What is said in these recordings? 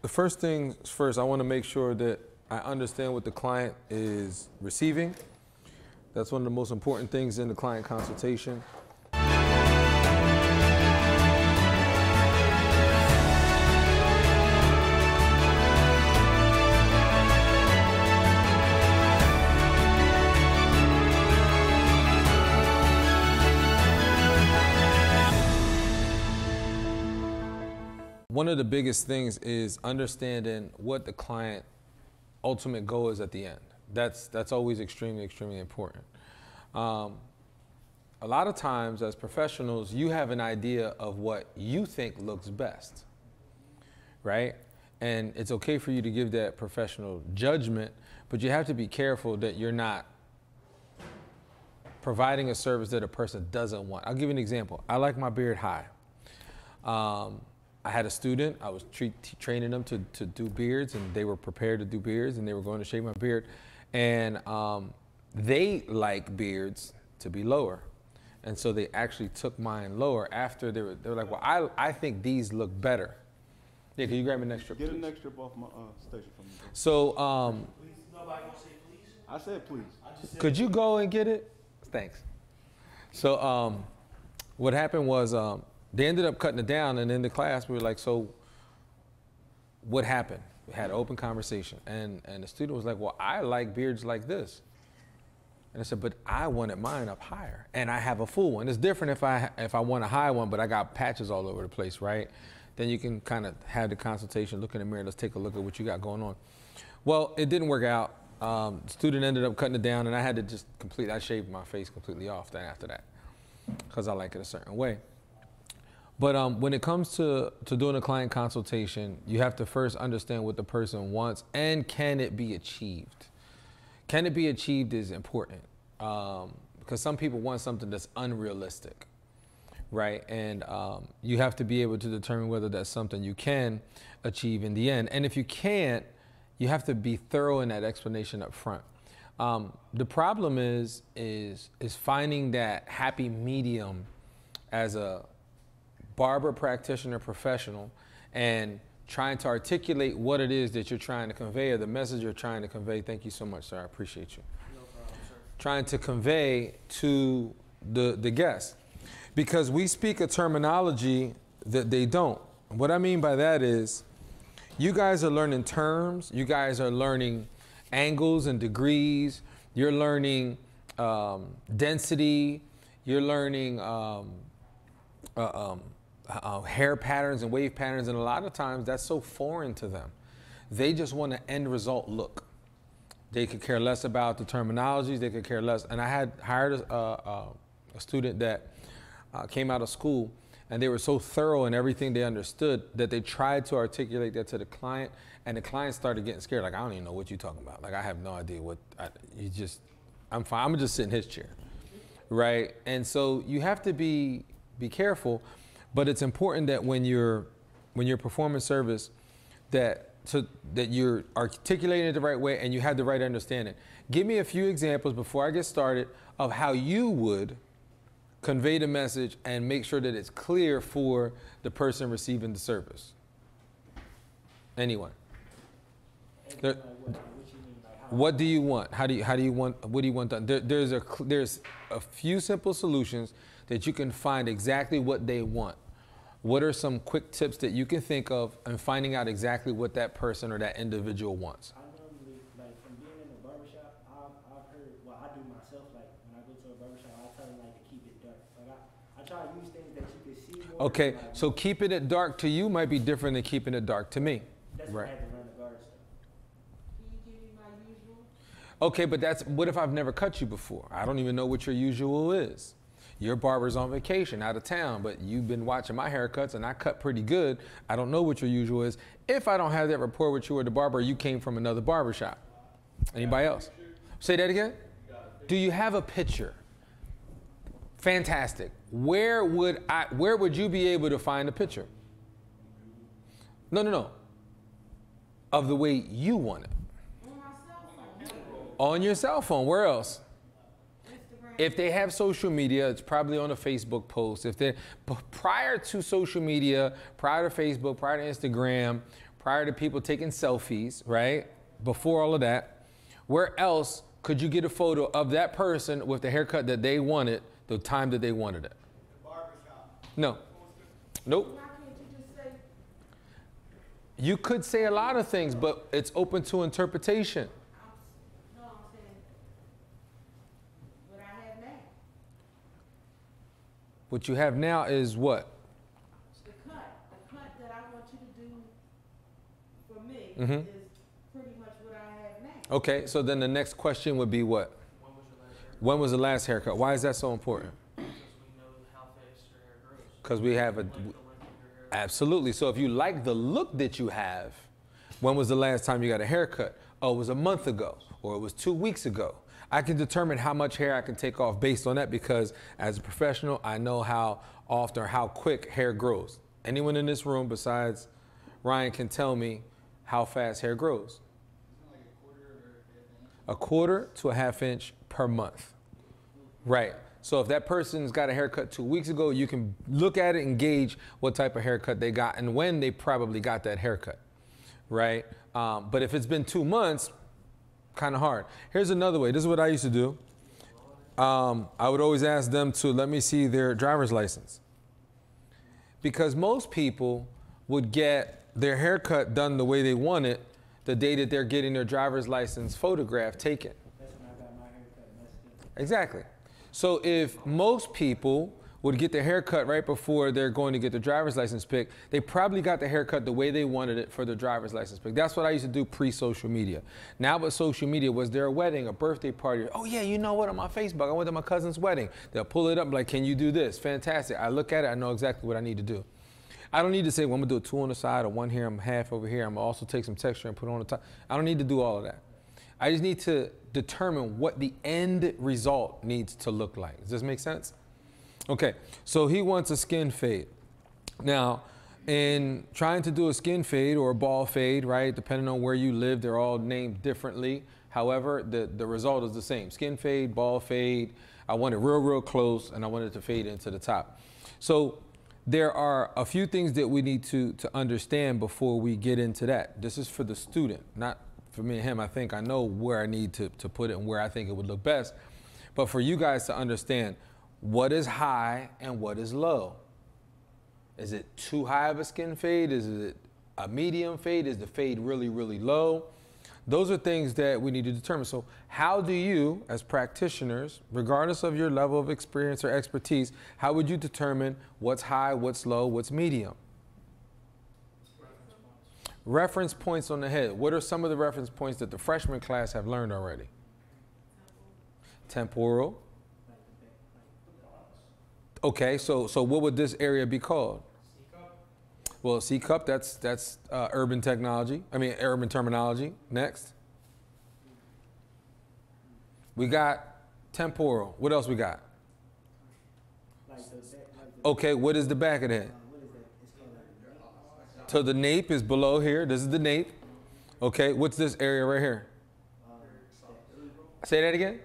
The first things first, I want to make sure that I understand what the client is receiving. That's one of the most important things in the client consultation. One of the biggest things is understanding what the client ultimate goal is at the end. That's always extremely important. A lot of times as professionals, you have an idea of what you think looks best, right? And it's okay for you to give that professional judgment, but you have to be careful that you're not providing a service that a person doesn't want. I'll give you an example. I like my beard high. I had a student, I was training them to do beards, and they were prepared to do beards, and they were going to shave my beard. And they like beards to be lower. And so they actually took mine lower after they were like, well, I think these look better. Yeah, can you grab me an next strip? Get a next strip off my station for me. So, Please, nobody gonna say please? I said please. Could you go and get it? Thanks. So what happened was, they ended up cutting it down, and in the class we were like, so what happened? We had an open conversation, and the student was like, well, I like beards like this. And I said, but I wanted mine up higher, and I have a full one. It's different if I want a high one, but I got patches all over the place, right? Then you can kind of have the consultation, look in the mirror, let's take a look at what you got going on. Well, it didn't work out. The student ended up cutting it down, and I had to just I shaved my face completely off then after that, because I like it a certain way. But when it comes to doing a client consultation, you have to first understand what the person wants and can it be achieved. Can it be achieved is important because some people want something that's unrealistic, right? And you have to be able to determine whether that's something you can achieve in the end. And if you can't, you have to be thorough in that explanation up front. The problem is finding that happy medium as a barber practitioner professional and trying to articulate what it is that you're trying to convey or the message you're trying to convey. Thank you so much, sir. I appreciate you. No problem, sir. Trying to convey to the guest, because we speak a terminology that they don't. What I mean by that is you guys are learning terms, you guys are learning angles and degrees, you're learning density, you're learning hair patterns and wave patterns, and a lot of times that's so foreign to them. They just want an end result look. They could care less about the terminologies, they could care less. And I had hired a student that came out of school, and they were so thorough in everything they understood that they tried to articulate that to the client, and the client started getting scared. Like, I don't even know what you're talking about. Like, I have no idea what, I'm fine, I'm just sit in his chair, right? And so you have to be careful. But it's important that when you're performing service, that you're articulating it the right way and you have the right understanding. Give me a few examples before I get started of how you would convey the message and make sure that it's clear for the person receiving the service. Anyone? What do you want? How do you want? What do you want done? There's a few simple solutions that you can find exactly what they want. What are some quick tips that you can think of in finding out exactly what that person or that individual wants? I normally, like, from being in the barbershop, I've heard, well, I do myself, like, when I go to a barbershop, I tell them, like, to keep it dark. Like, I try to use things that you can see more. Okay, like, so keeping it dark to you might be different than keeping it dark to me. That's right. What I had to learn the guard stuff. Can you give me my usual? Okay, but what if I've never cut you before? I don't even know what your usual is. Your barber's on vacation, out of town, but you've been watching my haircuts and I cut pretty good. I don't know what your usual is. If I don't have that rapport with you or the barber, you came from another barbershop. Anybody else? Say that again? Do you have a picture? Fantastic. Where would you be able to find a picture? No. Of the way you want it. On my cell phone. On your cell phone. Where else? Instagram. If they have social media, it's probably on a Facebook post. Prior to social media, prior to Facebook, prior to Instagram, prior to people taking selfies, right? Before all of that, where else could you get a photo of that person with the haircut that they wanted, the time that they wanted it? The barbershop. No. Nope. Why can't you just say, You could say a lot of things, but it's open to interpretation. no, I'm saying, what I have now, What you have now is what? the cut that I want you to do for me Mhm. is pretty much what I have now. Okay, so then the next question would be what? When was the last haircut? Why is that so important? Because we know how fast your hair grows. Because we have a, Like the length of your hair. absolutely. So if you like the look that you have, when was the last time you got a haircut? Oh, it was a month ago, or it was 2 weeks ago. I can determine how much hair I can take off based on that because as a professional, I know how often or how quick hair grows. Anyone in this room besides Ryan can tell me how fast hair grows. A quarter to a half inch per month. Right. So if that person's got a haircut 2 weeks ago, you can look at it and gauge what type of haircut they got and when they probably got that haircut. Right. But if it's been 2 months, kind of hard. Here's another way. This is what I used to do. I would always ask them to let me see their driver's license. Because most people would get their haircut done the way they want it the day that they're getting their driver's license photograph taken. That's when I got my haircut messed up. Exactly. So if most people would get their haircut right before they're going to get their driver's license pick, they probably got the haircut the way they wanted it for their driver's license pick. That's what I used to do pre-social media. Now with social media, was there a wedding, a birthday party? Oh yeah, you know what, on my Facebook, I went to my cousin's wedding. They'll pull it up like, can you do this? Fantastic. I look at it, I know exactly what I need to do. I don't need to say, well, I'm gonna do a 2 on the side or 1 here, I'm half over here. I'm gonna also take some texture and put it on the top. I don't need to do all of that. I just need to determine what the end result needs to look like. Does this make sense? Okay, so he wants a skin fade. Now, in trying to do a skin fade or a ball fade, right, depending on where you live, they're all named differently. However, the result is the same. Skin fade, ball fade. I want it real, real close, and I want it to fade into the top. So there are a few things that we need to understand before we get into that. This is for the student, not for me and him. I think I know where I need to put it and where I think it would look best. But for you guys to understand what is high and what is low. Is it too high of a skin fade? Is it a medium fade? Is the fade really, really low? Those are things that we need to determine. So how do you, as practitioners, regardless of your level of experience or expertise, how would you determine what's high, what's low, what's medium? Reference points on the head. What are some of the reference points that the freshman class have learned already? Temporal. Okay, so what would this area be called? Well, C-cup, that's urban technology. I mean, urban terminology. Next. We got temporal. What else we got? Like the back, like the, Okay, what is the back of that? what is that? It's called like the nape. So the nape is below here. This is the nape. Okay, what's this area right here? Say that again.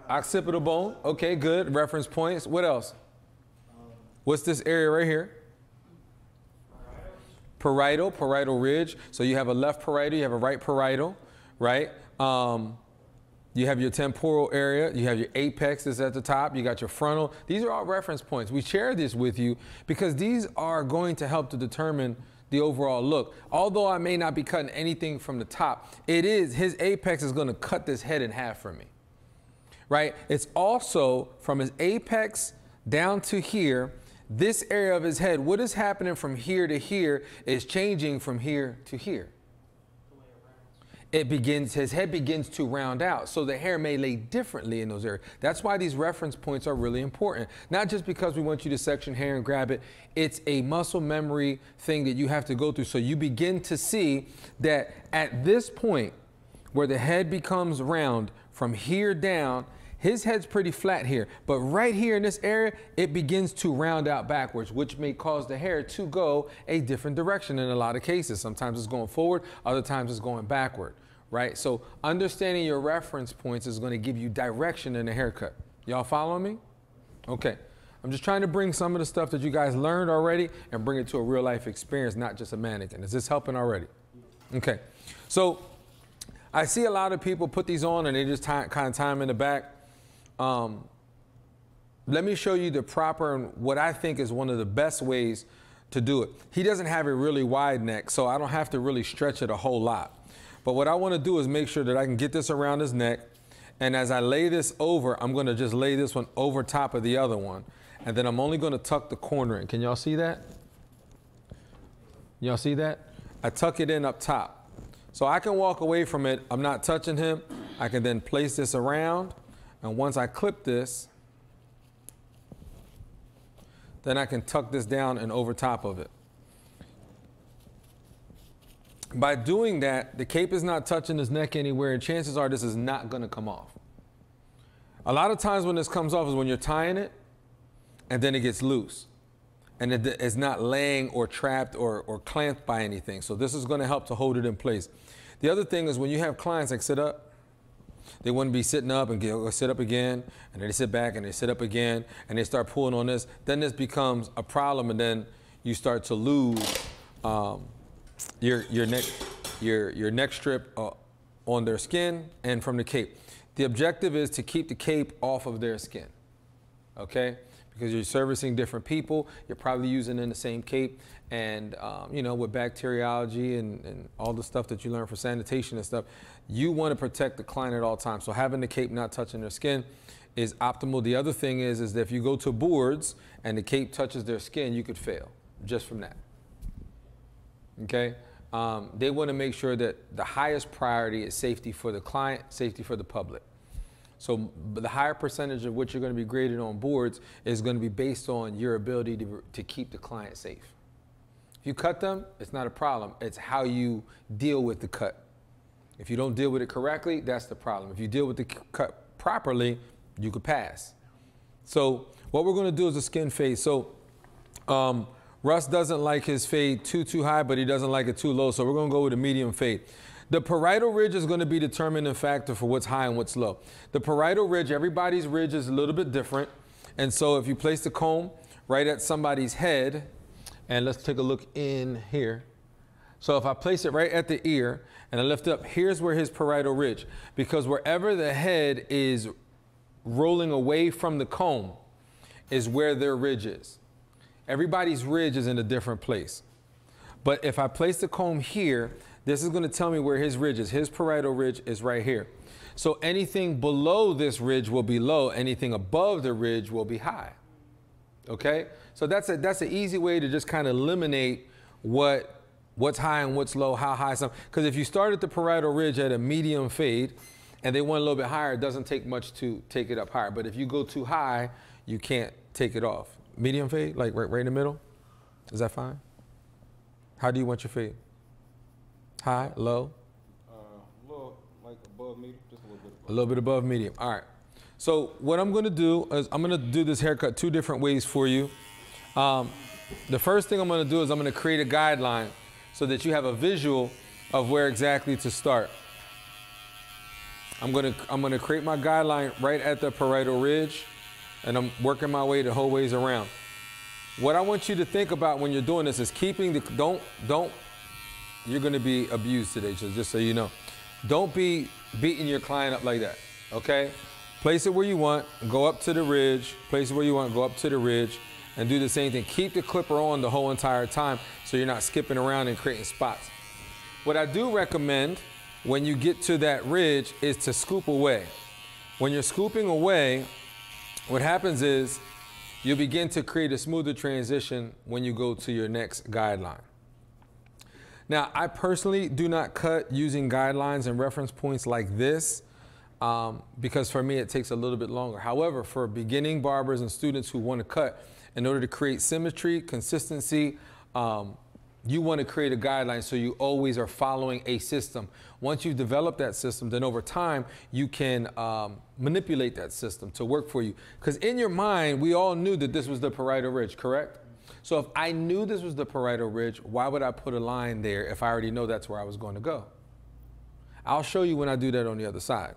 Occipital bone. Okay, good. Reference points. What else? What's this area right here? Parietal ridge. So you have a left parietal, you have a right parietal, right? You have your temporal area, you have your apex that's at the top, you got your frontal. These are all reference points. We share this with you because these are going to help to determine the overall look. Although I may not be cutting anything from the top, his apex is gonna cut this head in half for me, right? It's also from his apex down to here, this area of his head, what is happening from here to here is changing from here to here. His head begins to round out, so the hair may lay differently in those areas. That's why these reference points are really important. Not just because we want you to section hair and grab it, it's a muscle memory thing that you have to go through. So you begin to see that at this point where the head becomes round from here down, his head's pretty flat here, but right here in this area, it begins to round out backwards, which may cause the hair to go a different direction in a lot of cases. Sometimes it's going forward, other times it's going backward, right? So understanding your reference points is going to give you direction in the haircut. Y'all following me? Okay. I'm just trying to bring some of the stuff that you guys learned already and bring it to a real life experience, not just a mannequin. Is this helping already? Okay. So I see a lot of people put these on and they just kind of tie them in the back. Let me show you the proper and what I think is one of the best ways to do it. He doesn't have a really wide neck, so I don't have to really stretch it a whole lot. But what I want to do is make sure that I can get this around his neck. And as I lay this over, I'm going to just lay this one over top of the other one. And then I'm only going to tuck the corner in. Can y'all see that? Y'all see that? I tuck it in up top. So I can walk away from it. I'm not touching him. I can then place this around. And once I clip this, then I can tuck this down and over top of it. By doing that, the cape is not touching his neck anywhere, and chances are this is not going to come off. A lot of times when this comes off is when you're tying it, and then it gets loose. And it's not laying or trapped or clamped by anything. So this is going to help to hold it in place. The other thing is when you have clients that sit up, they wouldn't be sitting up and sit up again, and then they sit back and they sit up again, and they start pulling on this. Then this becomes a problem, and then you start to lose your neck strip on their skin and from the cape. The objective is to keep the cape off of their skin, okay? Because you're servicing different people, you're probably using in the same cape, and you know, with bacteriology and all the stuff that you learn for sanitation and stuff, you want to protect the client at all times. So having the cape not touching their skin is optimal. The other thing is that if you go to boards and the cape touches their skin, you could fail just from that. Okay? They want to make sure that the highest priority is safety for the client, safety for the public. So the higher percentage of what you're going to be graded on boards is going to be based on your ability to keep the client safe. If you cut them, it's not a problem. It's how you deal with the cut. If you don't deal with it correctly, that's the problem. If you deal with the cut properly, you could pass. So what we're going to do is a skin fade. So Russ doesn't like his fade too high, but he doesn't like it too low. So we're going to go with a medium fade. The parietal ridge is going to be the determining factor for what's high and what's low. The parietal ridge, everybody's ridge is a little bit different. And so if you place the comb right at somebody's head, and let's take a look in here. So if I place it right at the ear and I lift up, here's where his parietal ridge, because wherever the head is rolling away from the comb is where their ridge is. Everybody's ridge is in a different place. But if I place the comb here, this is going to tell me where his ridge is. His parietal ridge is right here. So anything below this ridge will be low. Anything above the ridge will be high. Okay? So that's an easy way to just kind of eliminate what's high and what's low, how high some. Because if you start at the parietal ridge at a medium fade and they want a little bit higher, it doesn't take much to take it up higher. But if you go too high, you can't take it off. Medium fade, like right in the middle? Is that fine? How do you want your fade? High, low? A little, like above medium, just a little bit above. A little bit above medium. All right. So what I'm going to do is I'm going to do this haircut two different ways for you. The first thing I'm going to do is I'm going to create a guideline so that you have a visual of where exactly to start. I'm going to create my guideline right at the parietal ridge, and I'm working my way the whole ways around. What I want you to think about when you're doing this is keeping the, you're going to be abused today, just so you know. Don't be beating your client up like that, okay? Place it where you want, go up to the ridge, place it where you want, go up to the ridge, and do the same thing. Keep the clipper on the whole entire time so you're not skipping around and creating spots. What I do recommend when you get to that ridge is to scoop away. When you're scooping away, what happens is you begin to create a smoother transition when you go to your next guideline. Now, I personally do not cut using guidelines and reference points like this because for me it takes a little bit longer. However, for beginning barbers and students who want to cut, in order to create symmetry, consistency, you want to create a guideline so you always are following a system. Once you've developed that system, then over time you can manipulate that system to work for you. Because in your mind, we all knew that this was the parietal ridge, correct? So if I knew this was the parietal ridge, why would I put a line there if I already know that's where I was going to go? I'll show you when I do that on the other side.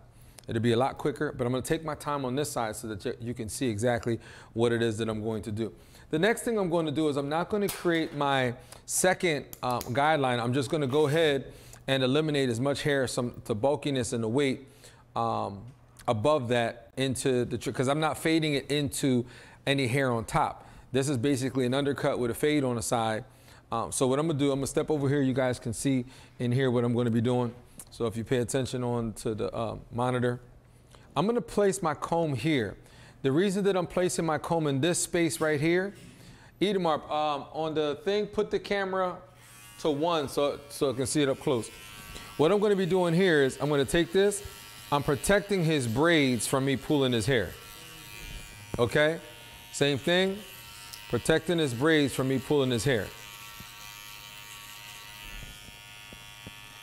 It'll be a lot quicker, but I'm going to take my time on this side so that you can see exactly what it is that I'm going to do. The next thing I'm going to do is I'm not going to create my second guideline. I'm just going to go ahead and eliminate as much hair, the bulkiness and the weight above that into the, because I'm not fading it into any hair on top. This is basically an undercut with a fade on the side. So what I'm gonna do, I'm gonna step over here. You guys can see in here what I'm gonna be doing. So if you pay attention on to the monitor, I'm gonna place my comb here. The reason that I'm placing my comb in this space right here, Edamar, on the thing, put the camera to 1 so it can see it up close. What I'm gonna be doing here is I'm gonna take this, I'm protecting his braids from me pulling his hair. Okay? Same thing, protecting his braids from me pulling his hair.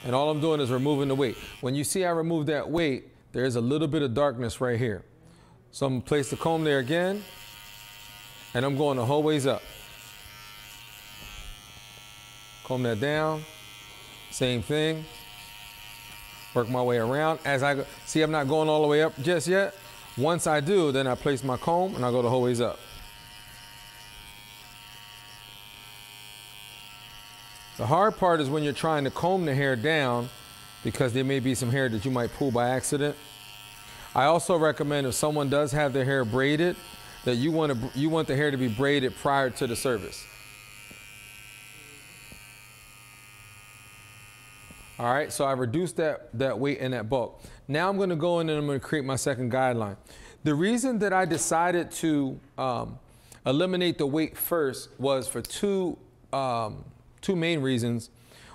And all I'm doing is removing the weight. When you see I remove that weight, there's a little bit of darkness right here. So I'm gonna place the comb there again, and I'm going the whole ways up. Comb that down, same thing. Work my way around. As I go, see, I'm not going all the way up just yet. Once I do, then I place my comb and I go the whole ways up. The hard part is when you're trying to comb the hair down, because there may be some hair that you might pull by accident. I also recommend if someone does have their hair braided, that you want the hair to be braided prior to the service. All right, so I reduced that weight and that bulk. Now I'm gonna go in and I'm gonna create my second guideline. The reason that I decided to eliminate the weight first was for two main reasons.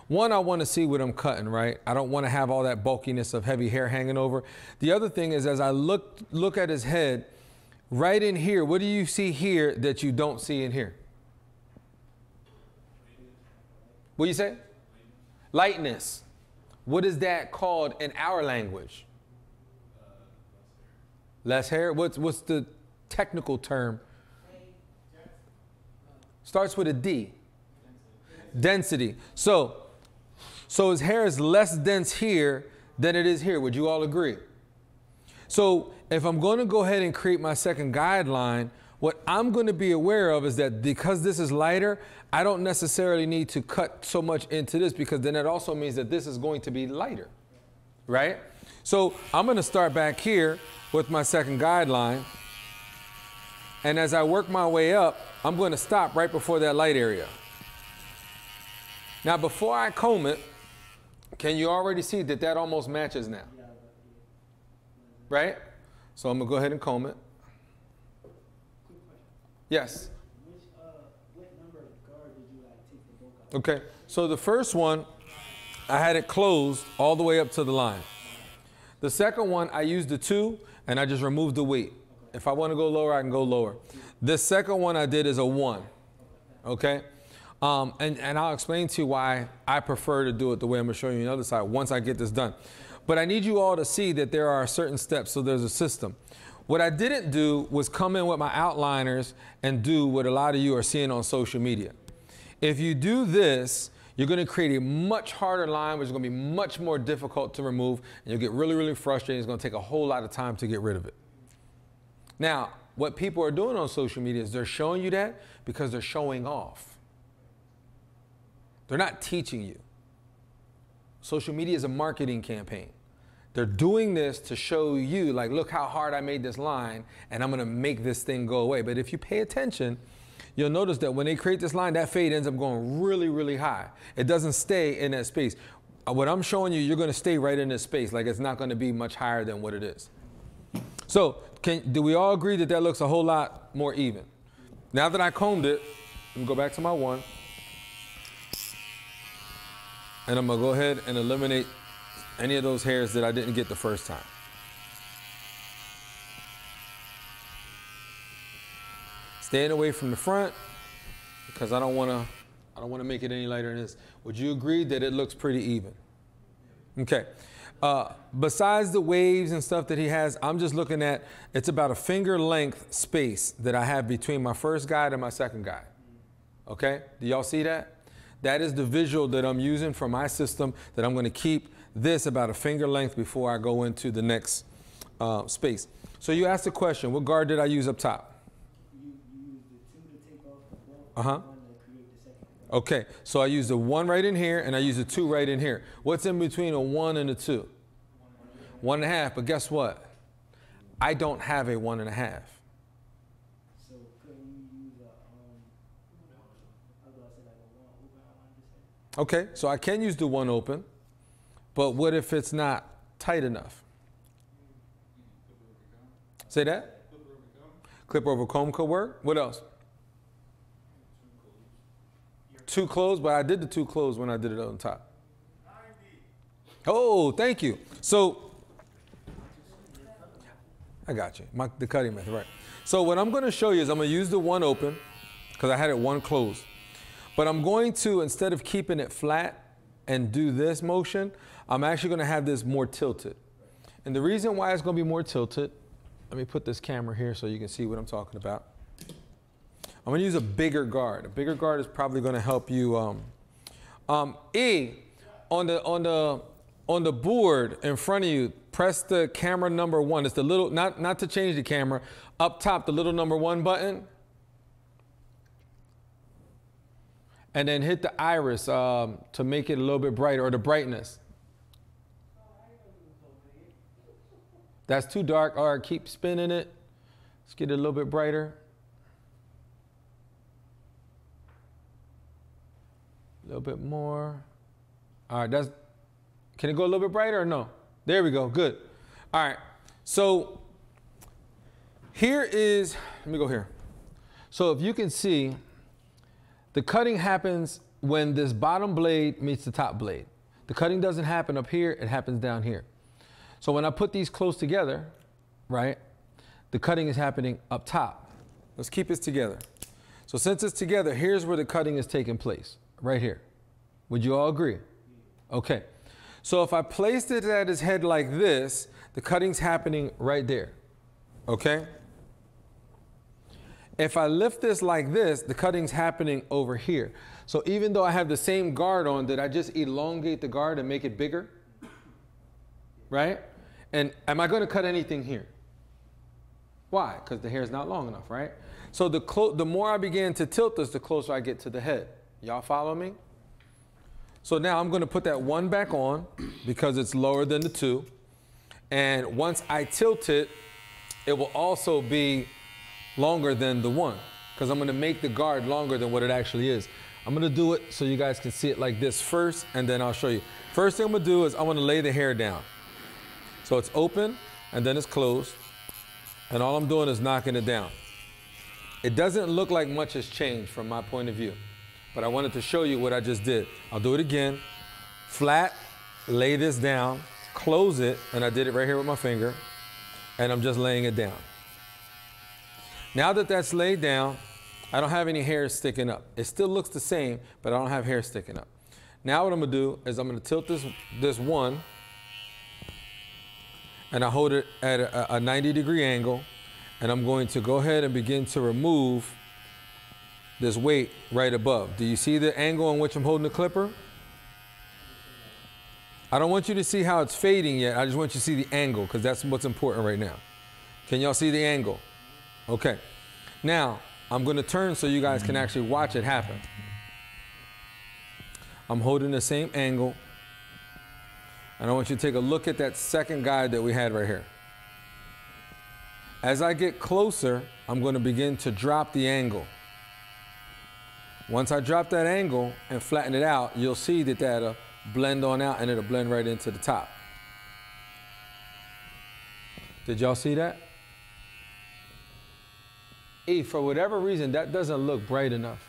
One, I want to see what I'm cutting, right? I don't want to have all that bulkiness of heavy hair hanging over. The other thing is, as I look at his head, right in here, what do you see here that you don't see in here? What do you say? Lightness. What is that called in our language? Less hair? What's the technical term? Starts with a D. Density. So his hair is less dense here than it is here. Would you all agree? So if I'm going to go ahead and create my second guideline, what I'm going to be aware of is that because this is lighter, I don't necessarily need to cut so much into this, because then it also means that this is going to be lighter, right? So I'm going to start back here with my second guideline. And as I work my way up, I'm going to stop right before that light area. Now, before I comb it, can you already see that that almost matches now? Right? So I'm going to go ahead and comb it. Yes? What number of guard did you take the bulk out? Okay. So the first one, I had it closed all the way up to the line. The second one, I used the 2, and I just removed the weight. If I want to go lower, I can go lower. The second one I did is a 1. Okay? And I'll explain to you why I prefer to do it the way I'm going to show you on the other side once I get this done. But I need you all to see that there are certain steps, so there's a system. What I didn't do was come in with my outliners and do what a lot of you are seeing on social media. If you do this, you're going to create a much harder line, which is going to be much more difficult to remove, and you'll get really, really frustrated. It's going to take a whole lot of time to get rid of it. Now, what people are doing on social media is they're showing you that because they're showing off. They're not teaching you. Social media is a marketing campaign. They're doing this to show you, like, look how hard I made this line, and I'm going to make this thing go away. But if you pay attention, you'll notice that when they create this line, that fade ends up going really, really high. It doesn't stay in that space. What I'm showing you, you're going to stay right in this space. Like, it's not going to be much higher than what it is. So do we all agree that that looks a whole lot more even? Now that I combed it, let me go back to my 1. And I'm going to go ahead and eliminate any of those hairs that I didn't get the first time. Staying away from the front because I don't want to make it any lighter than this. Would you agree that it looks pretty even? Okay. Besides the waves and stuff that he has, I'm just looking at, it's about a finger length space that I have between my first guide and my second guide. Okay? Do y'all see that? That is the visual that I'm using for my system, that I'm going to keep this about a finger length before I go into the next space. So you asked the question, what guard did I use up top? You used the 2 to take off the bulk, Uh-huh. and 1 to create the second. Okay, so I use the 1 right in here, and I use the 2 right in here. What's in between a 1 and a 2? 1.5, but guess what? I don't have a 1.5. So couldn't you use a I was gonna say like a one open, I wanted to say. Okay, so I can use the 1 open, but what if it's not tight enough? Say that? Clip over comb could work. What else? 2 closed, but I did the 2 closed when I did it on top. Oh, thank you. So, I got you. The cutting method, right. So what I'm going to show you is I'm going to use the 1 open because I had it 1 closed. But I'm going to, instead of keeping it flat and do this motion, I'm actually going to have this more tilted. And the reason why it's going to be more tilted, let me put this camera here so you can see what I'm talking about. I'm going to use a bigger guard. A bigger guard is probably going to help you. On the board in front of you, press the camera number 1. It's the little, not to change the camera, up top, the little number 1 button. And then hit the iris to make it a little bit brighter, or the brightness. That's too dark. All right, keep spinning it. Let's get it a little bit brighter. A little bit more. All right, can it go a little bit brighter or no? There we go, good. All right, so here is, let me go here. So if you can see, the cutting happens when this bottom blade meets the top blade. The cutting doesn't happen up here, it happens down here. So when I put these close together, right, the cutting is happening up top. Let's keep this together. So since it's together, here's where the cutting is taking place, right here. Would you all agree? Okay. So if I placed it at his head like this, the cutting's happening right there, okay? If I lift this like this, the cutting's happening over here. So even though I have the same guard on, did I just elongate the guard and make it bigger? Right? And am I going to cut anything here? Why? Because the hair is not long enough, right? So the more I begin to tilt this, the closer I get to the head. Y'all follow me? So now I'm going to put that 1 back on because it's lower than the 2. And once I tilt it, it will also be longer than the 1 because I'm going to make the guard longer than what it actually is. I'm going to do it so you guys can see it like this first, and then I'll show you. First thing I'm going to do is I'm going to lay the hair down. So it's open and then it's closed. And all I'm doing is knocking it down. It doesn't look like much has changed from my point of view, but I wanted to show you what I just did. I'll do it again. Flat, lay this down, close it, and I did it right here with my finger, and I'm just laying it down. Now that that's laid down, I don't have any hair sticking up. It still looks the same, but I don't have hair sticking up. Now what I'm gonna do is I'm gonna tilt this 1, and I hold it at a 90-degree angle, and I'm going to go ahead and begin to remove this weight right above. Do you see the angle in which I'm holding the clipper? I don't want you to see how it's fading yet. I just want you to see the angle because that's what's important right now. Can y'all see the angle? Okay. Now, I'm going to turn so you guys can actually watch it happen. I'm holding the same angle. And I want you to take a look at that second guide that we had right here. As I get closer, I'm going to begin to drop the angle. Once I drop that angle and flatten it out, you'll see that that'll blend on out and it'll blend right into the top. Did y'all see that? For whatever reason, that doesn't look bright enough.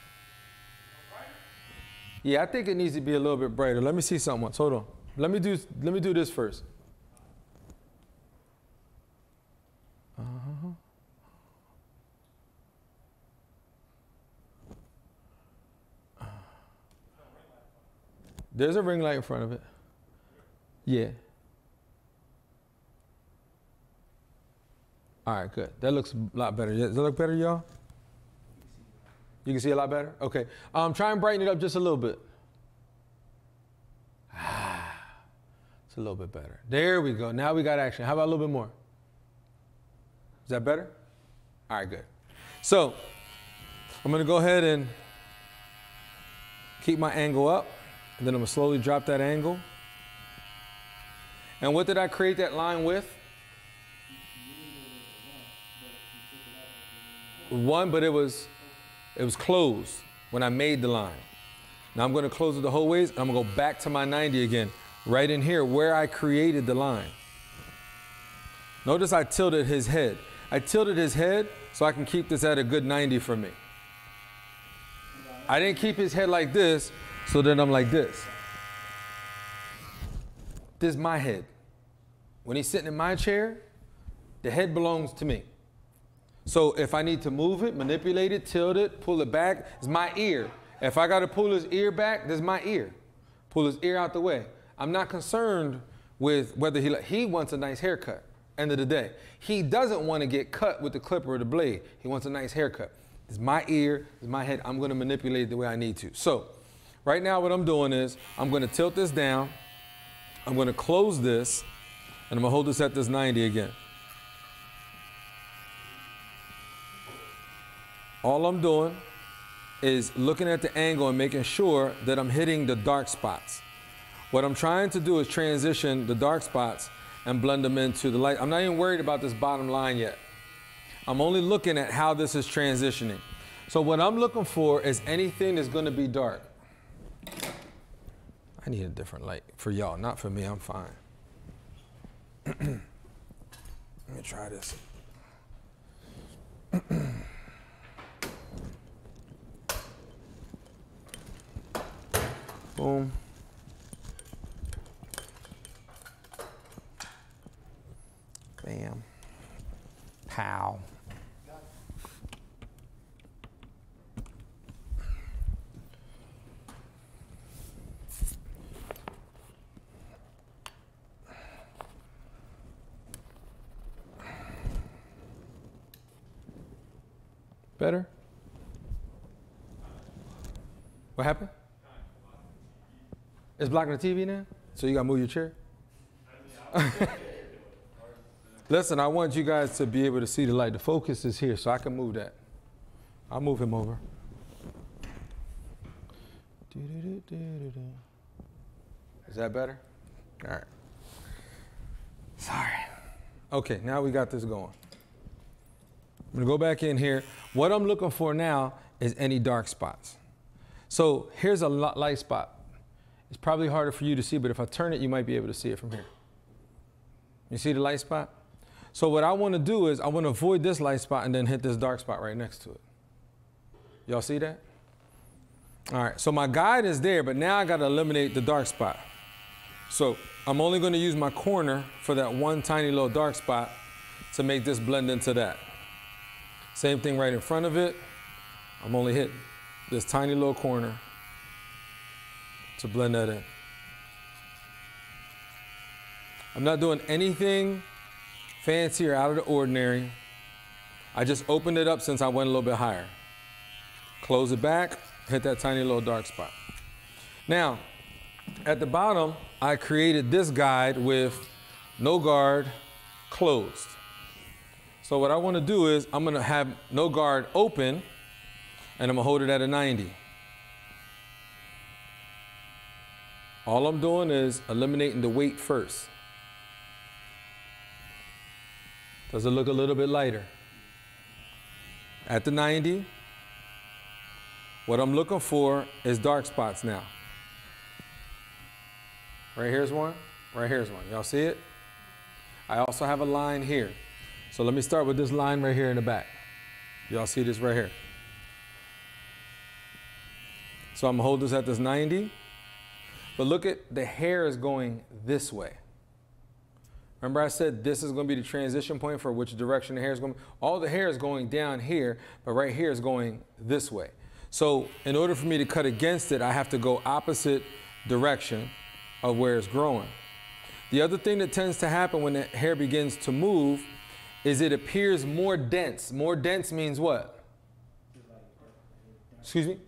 Yeah, I think it needs to be a little bit brighter. Let me see something else. Hold on. Let me do this first. There's a ring light in front of it. Yeah. All right, good. That looks a lot better. Does that look better, y'all? You can see a lot better? Okay. Try and brighten it up just a little bit. It's a little bit better. There we go. Now we got action. How about a little bit more? Is that better? All right, good. So I'm going to go ahead and keep my angle up, and then I'm gonna slowly drop that angle. And what did I create that line with? 1, but it was closed when I made the line. Now I'm gonna close it the whole ways, and I'm gonna go back to my 90 again, right in here where I created the line. Notice I tilted his head. I tilted his head so I can keep this at a good 90 for me. I didn't keep his head like this, so then I'm like this. This is my head. When he's sitting in my chair, the head belongs to me. So if I need to move it, manipulate it, tilt it, pull it back, it's my ear. If I got to pull his ear back, this is my ear. Pull his ear out the way. I'm not concerned with whether he wants a nice haircut. End of the day. He doesn't want to get cut with the clipper or the blade. He wants a nice haircut. It's my ear, it's my head. I'm going to manipulate it the way I need to. So right now what I'm doing is I'm going to tilt this down. I'm going to close this, and I'm going to hold this at this 90 again. All I'm doing is looking at the angle and making sure that I'm hitting the dark spots. What I'm trying to do is transition the dark spots and blend them into the light. I'm not even worried about this bottom line yet. I'm only looking at how this is transitioning. So what I'm looking for is anything that's going to be dark. I need a different light for y'all, not for me. I'm fine. Let me try this. Boom. Bam. Pow. Better? What happened? It's blocking the TV now? So you gotta move your chair? Listen, I want you guys to be able to see the light. The focus is here, so I can move that. I'll move him over. Is that better? All right. Sorry. Okay, now we got this going. I'm gonna go back in here. What I'm looking for now is any dark spots. So here's a light spot. It's probably harder for you to see, but if I turn it, you might be able to see it from here. You see the light spot? So what I want to do is I want to avoid this light spot and then hit this dark spot right next to it. Y'all see that? All right, so my guide is there, but now I got to eliminate the dark spot. So I'm only going to use my corner for that one tiny little dark spot to make this blend into that. Same thing right in front of it. I'm only hitting this tiny little corner to blend that in. I'm not doing anything fancy or out of the ordinary. I just opened it up since I went a little bit higher. Close it back, hit that tiny little dark spot. Now, at the bottom, I created this guide with no guard, closed. So what I want to do is I'm going to have no guard open, and I'm going to hold it at a 90. All I'm doing is eliminating the weight first. Does it look a little bit lighter? At the 90, what I'm looking for is dark spots now. Right here's one, right here's one. Y'all see it? I also have a line here. So let me start with this line right here in the back. Y'all see this right here? So I'm gonna hold this at this 90, but look at the hair is going this way. Remember I said this is going to be the transition point for which direction the hair is going. All the hair is going down here, but right here is going this way. So in order for me to cut against it, I have to go opposite direction of where it's growing. The other thing that tends to happen when the hair begins to move is it appears more dense. More dense means what? Excuse me?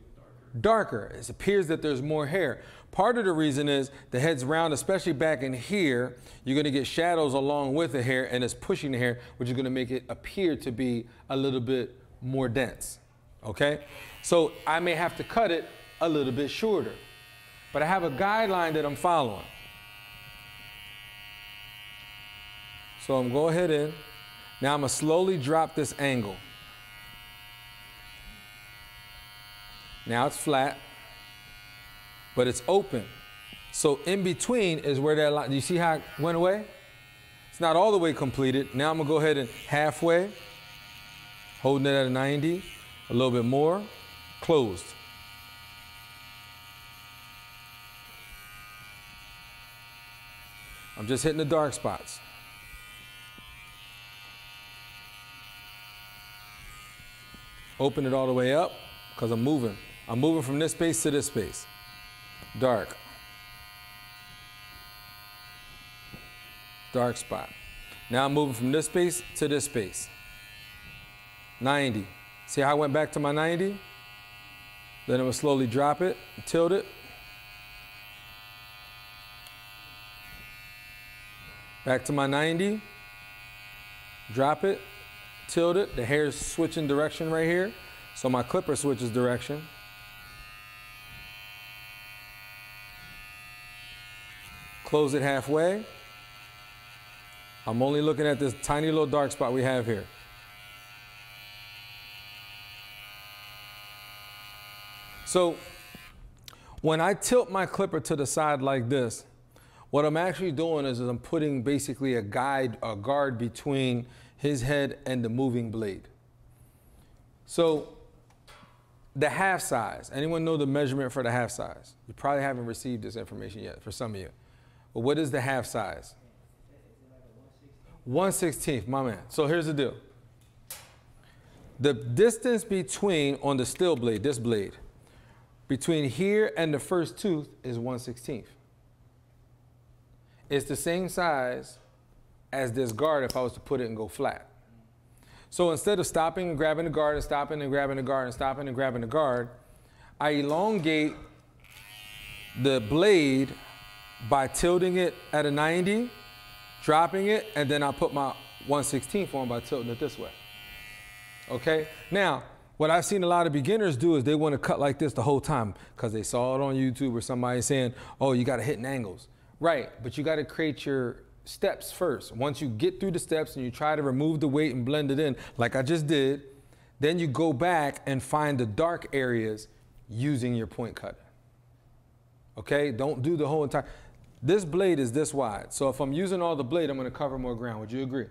Darker. It appears that there's more hair. Part of the reason is the head's round, especially back in here, you're going to get shadows along with the hair, and it's pushing the hair, which is going to make it appear to be a little bit more dense. Okay? So I may have to cut it a little bit shorter. But I have a guideline that I'm following. So I'm going to go ahead in. Now I'm going to slowly drop this angle. Now it's flat, but it's open. So in between is where that line, do you see how it went away? It's not all the way completed. Now I'm gonna go ahead and halfway, holding it at a 90, a little bit more, closed. I'm just hitting the dark spots. Open it all the way up, because I'm moving. I'm moving from this space to this space. Dark. Dark spot. Now I'm moving from this space to this space. 90. See how I went back to my 90? Then I'm gonna slowly drop it, tilt it. Back to my 90. Drop it, tilt it. The hair is switching direction right here. So my clipper switches direction. Close it halfway. I'm only looking at this tiny little dark spot we have here. So when I tilt my clipper to the side like this, what I'm actually doing is I'm putting basically a guard between his head and the moving blade. So the half size, anyone know the measurement for the half size? You probably haven't received this information yet for some of you. But what is the half size? 1/16, my man. So here's the deal. The distance between, on the steel blade, this blade, between here and the first tooth is 1/16. It's the same size as this guard if I was to put it and go flat. So instead of stopping and grabbing the guard and stopping and grabbing the guard and stopping and grabbing the guard, I elongate the blade by tilting it at a 90, dropping it, and then I put my 1/16 on by tilting it this way. Okay? Now, what I've seen a lot of beginners do is they want to cut like this the whole time because they saw it on YouTube or somebody saying, oh, you got to hit in angles. Right, but you got to create your steps first. Once you get through the steps and you try to remove the weight and blend it in, like I just did, then you go back and find the dark areas using your point cutter. Okay, don't do the whole entire. This blade is this wide, so if I'm using all the blade, I'm going to cover more ground. Would you agree?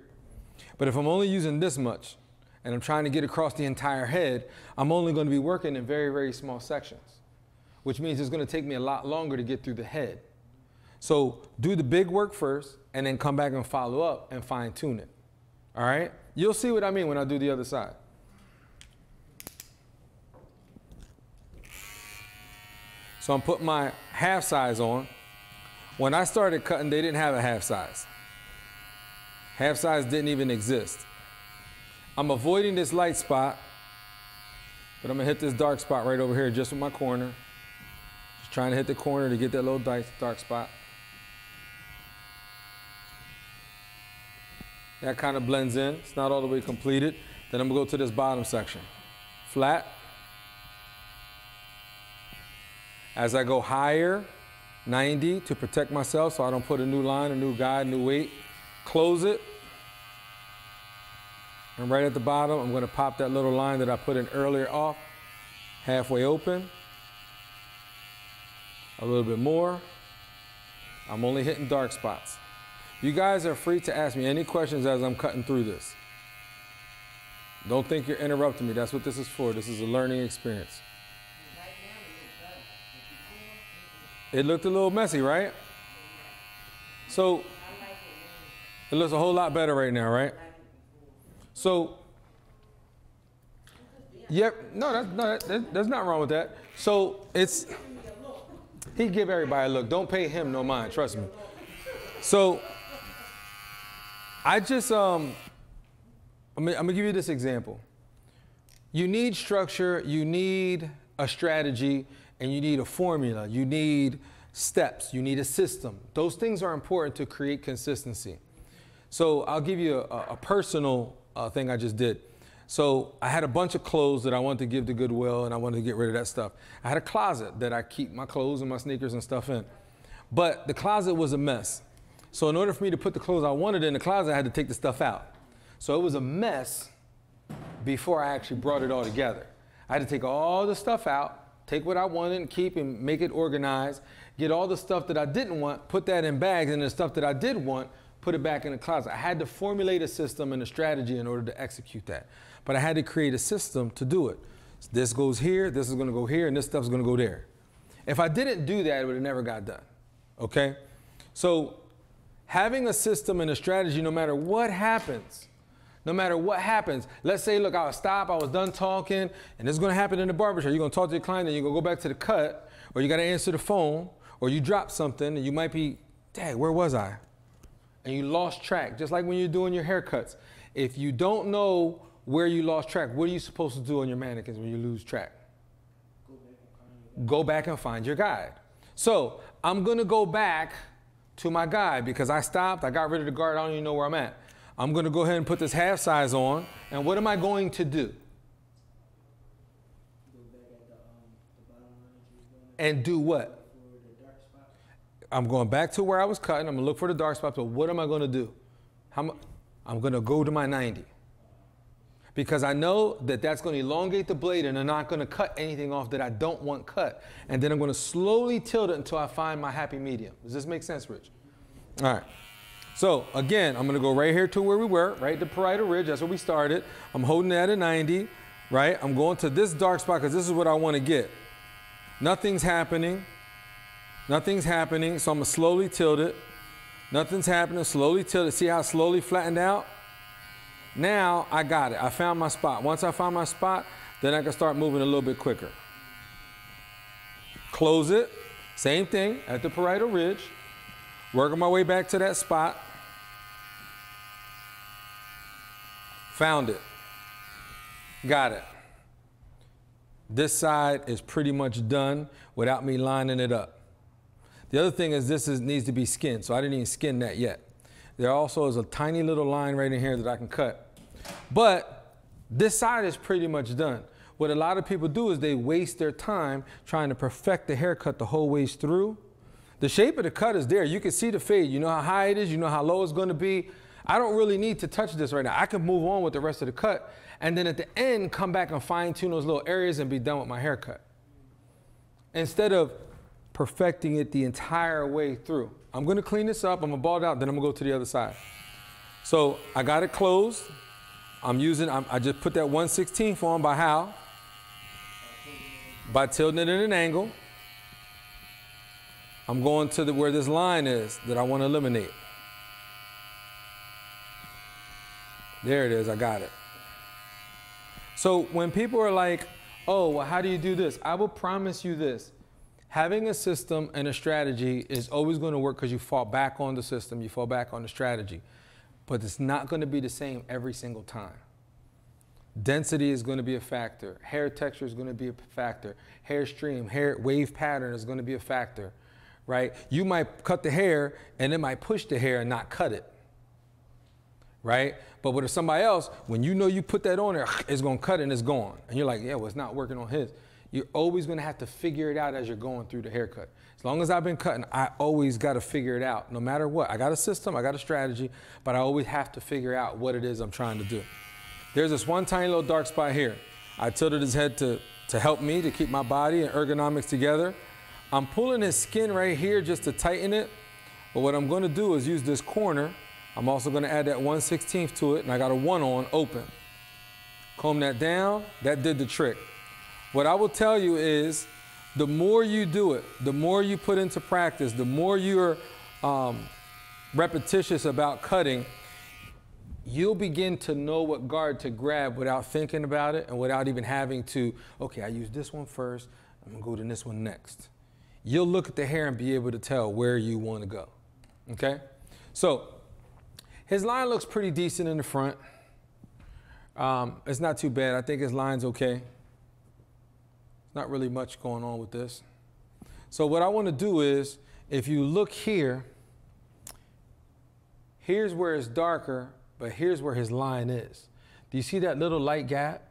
But if I'm only using this much and I'm trying to get across the entire head, I'm only going to be working in very, very small sections, which means it's going to take me a lot longer to get through the head. So do the big work first and then come back and follow up and fine tune it. All right? You'll see what I mean when I do the other side. So I'm putting my half size on. When I started cutting, they didn't have a half size. Half size didn't even exist. I'm avoiding this light spot, but I'm gonna hit this dark spot right over here just with my corner. Just trying to hit the corner to get that little dark spot. That kind of blends in. It's not all the way completed. Then I'm gonna go to this bottom section. Flat. As I go higher, 90 to protect myself so I don't put a new line, a new guide, new weight. Close it. And right at the bottom, I'm gonna pop that little line that I put in earlier off. Halfway open. A little bit more. I'm only hitting dark spots. You guys are free to ask me any questions as I'm cutting through this. Don't think you're interrupting me. That's what this is for. This is a learning experience. It looked a little messy, right? So it looks a whole lot better right now, right? So, yep, no, there's nothing wrong with that. So it's, he give everybody a look. Don't pay him no mind, trust me. So I just, I'm gonna give you this example. You need structure, you need a strategy, and you need a formula. You need steps, you need a system. Those things are important to create consistency. So I'll give you a personal thing I just did. So I had a bunch of clothes that I wanted to give to Goodwill, and I wanted to get rid of that stuff. I had a closet that I keep my clothes and my sneakers and stuff in. But the closet was a mess. So in order for me to put the clothes I wanted in the closet, I had to take the stuff out. So it was a mess before I actually brought it all together. I had to take all the stuff out, take what I wanted and keep and make it organized, get all the stuff that I didn't want, put that in bags, and the stuff that I did want, put it back in the closet. I had to formulate a system and a strategy in order to execute that. But I had to create a system to do it. So this goes here, this is gonna go here, and this stuff's gonna go there. If I didn't do that, it would have never got done, okay? So having a system and a strategy, no matter what happens, let's say, look, I'll stop, I was done talking, and this is gonna happen in the barbershop. You're gonna talk to your client, then you're gonna go back to the cut, or you gotta answer the phone, or you drop something, and you might be, dang, where was I? And you lost track, just like when you're doing your haircuts. If you don't know where you lost track, what are you supposed to do on your mannequins when you lose track? Go back and find your guide. So I'm gonna go back to my guide because I stopped, I got rid of the guard, I don't even know where I'm at. I'm gonna go ahead and put this half size on, and what am I going to do? And do what? I'm going back to where I was cutting. I'm gonna look for the dark spot. So what am I gonna do? I'm gonna go to my 90. Because I know that that's gonna elongate the blade and I'm not gonna cut anything off that I don't want cut. And then I'm gonna slowly tilt it until I find my happy medium. Does this make sense, Rich? All right. So again, I'm gonna go right here to where we were, right? The parietal ridge, that's where we started. I'm holding it at a 90, right? I'm going to this dark spot because this is what I wanna get. Nothing's happening. Nothing's happening, so I'm gonna slowly tilt it. Nothing's happening, slowly tilt it. See how it slowly flattened out? Now I got it, I found my spot. Once I found my spot, then I can start moving a little bit quicker. Close it, same thing at the parietal ridge. Working my way back to that spot. Found it, got it. This side is pretty much done without me lining it up. The other thing is needs to be skinned, so I didn't even skin that yet. There also is a tiny little line right in here that I can cut. But this side is pretty much done. What a lot of people do is they waste their time trying to perfect the haircut the whole ways through. The shape of the cut is there. You can see the fade. You know how high it is. You know how low it's going to be. I don't really need to touch this right now. I can move on with the rest of the cut. And then at the end, come back and fine tune those little areas and be done with my haircut. Instead of perfecting it the entire way through. I'm gonna clean this up, I'm gonna ball it out, then I'm gonna go to the other side. So I got it closed. I just put that 1/16 on by how? By tilting it at an angle. I'm going to where this line is that I wanna eliminate. There it is, I got it. So when people are like, oh, well, how do you do this? I will promise you this. Having a system and a strategy is always going to work because you fall back on the system, you fall back on the strategy. But it's not going to be the same every single time. Density is going to be a factor. Hair texture is going to be a factor. Hair stream, hair wave pattern is going to be a factor, right? You might cut the hair and it might push the hair and not cut it, right? But with somebody else, when you know you put that on there, it's going to cut it and it's gone. And you're like, yeah, well, it's not working on his. You're always going to have to figure it out as you're going through the haircut. As long as I've been cutting, I always got to figure it out, no matter what. I got a system, I got a strategy, but I always have to figure out what it is I'm trying to do. There's this one tiny little dark spot here. I tilted his head to help me, to keep my body and ergonomics together. I'm pulling his skin right here just to tighten it. But what I'm going to do is use this corner. I'm also going to add that 1/16 to it, and I got a 1 on open. Comb that down. That did the trick. What I will tell you is the more you do it, the more you put into practice, the more you're repetitious about cutting, you'll begin to know what guard to grab without thinking about it and without even having to, okay, I use this one first, I'm gonna go to this one next. You'll look at the hair and be able to tell where you want to go, okay? So his line looks pretty decent in the front. It's not too bad. I think his line's okay. Not really much going on with this. So what I want to do is, if you look here, here's where it's darker, but here's where his line is. Do you see that little light gap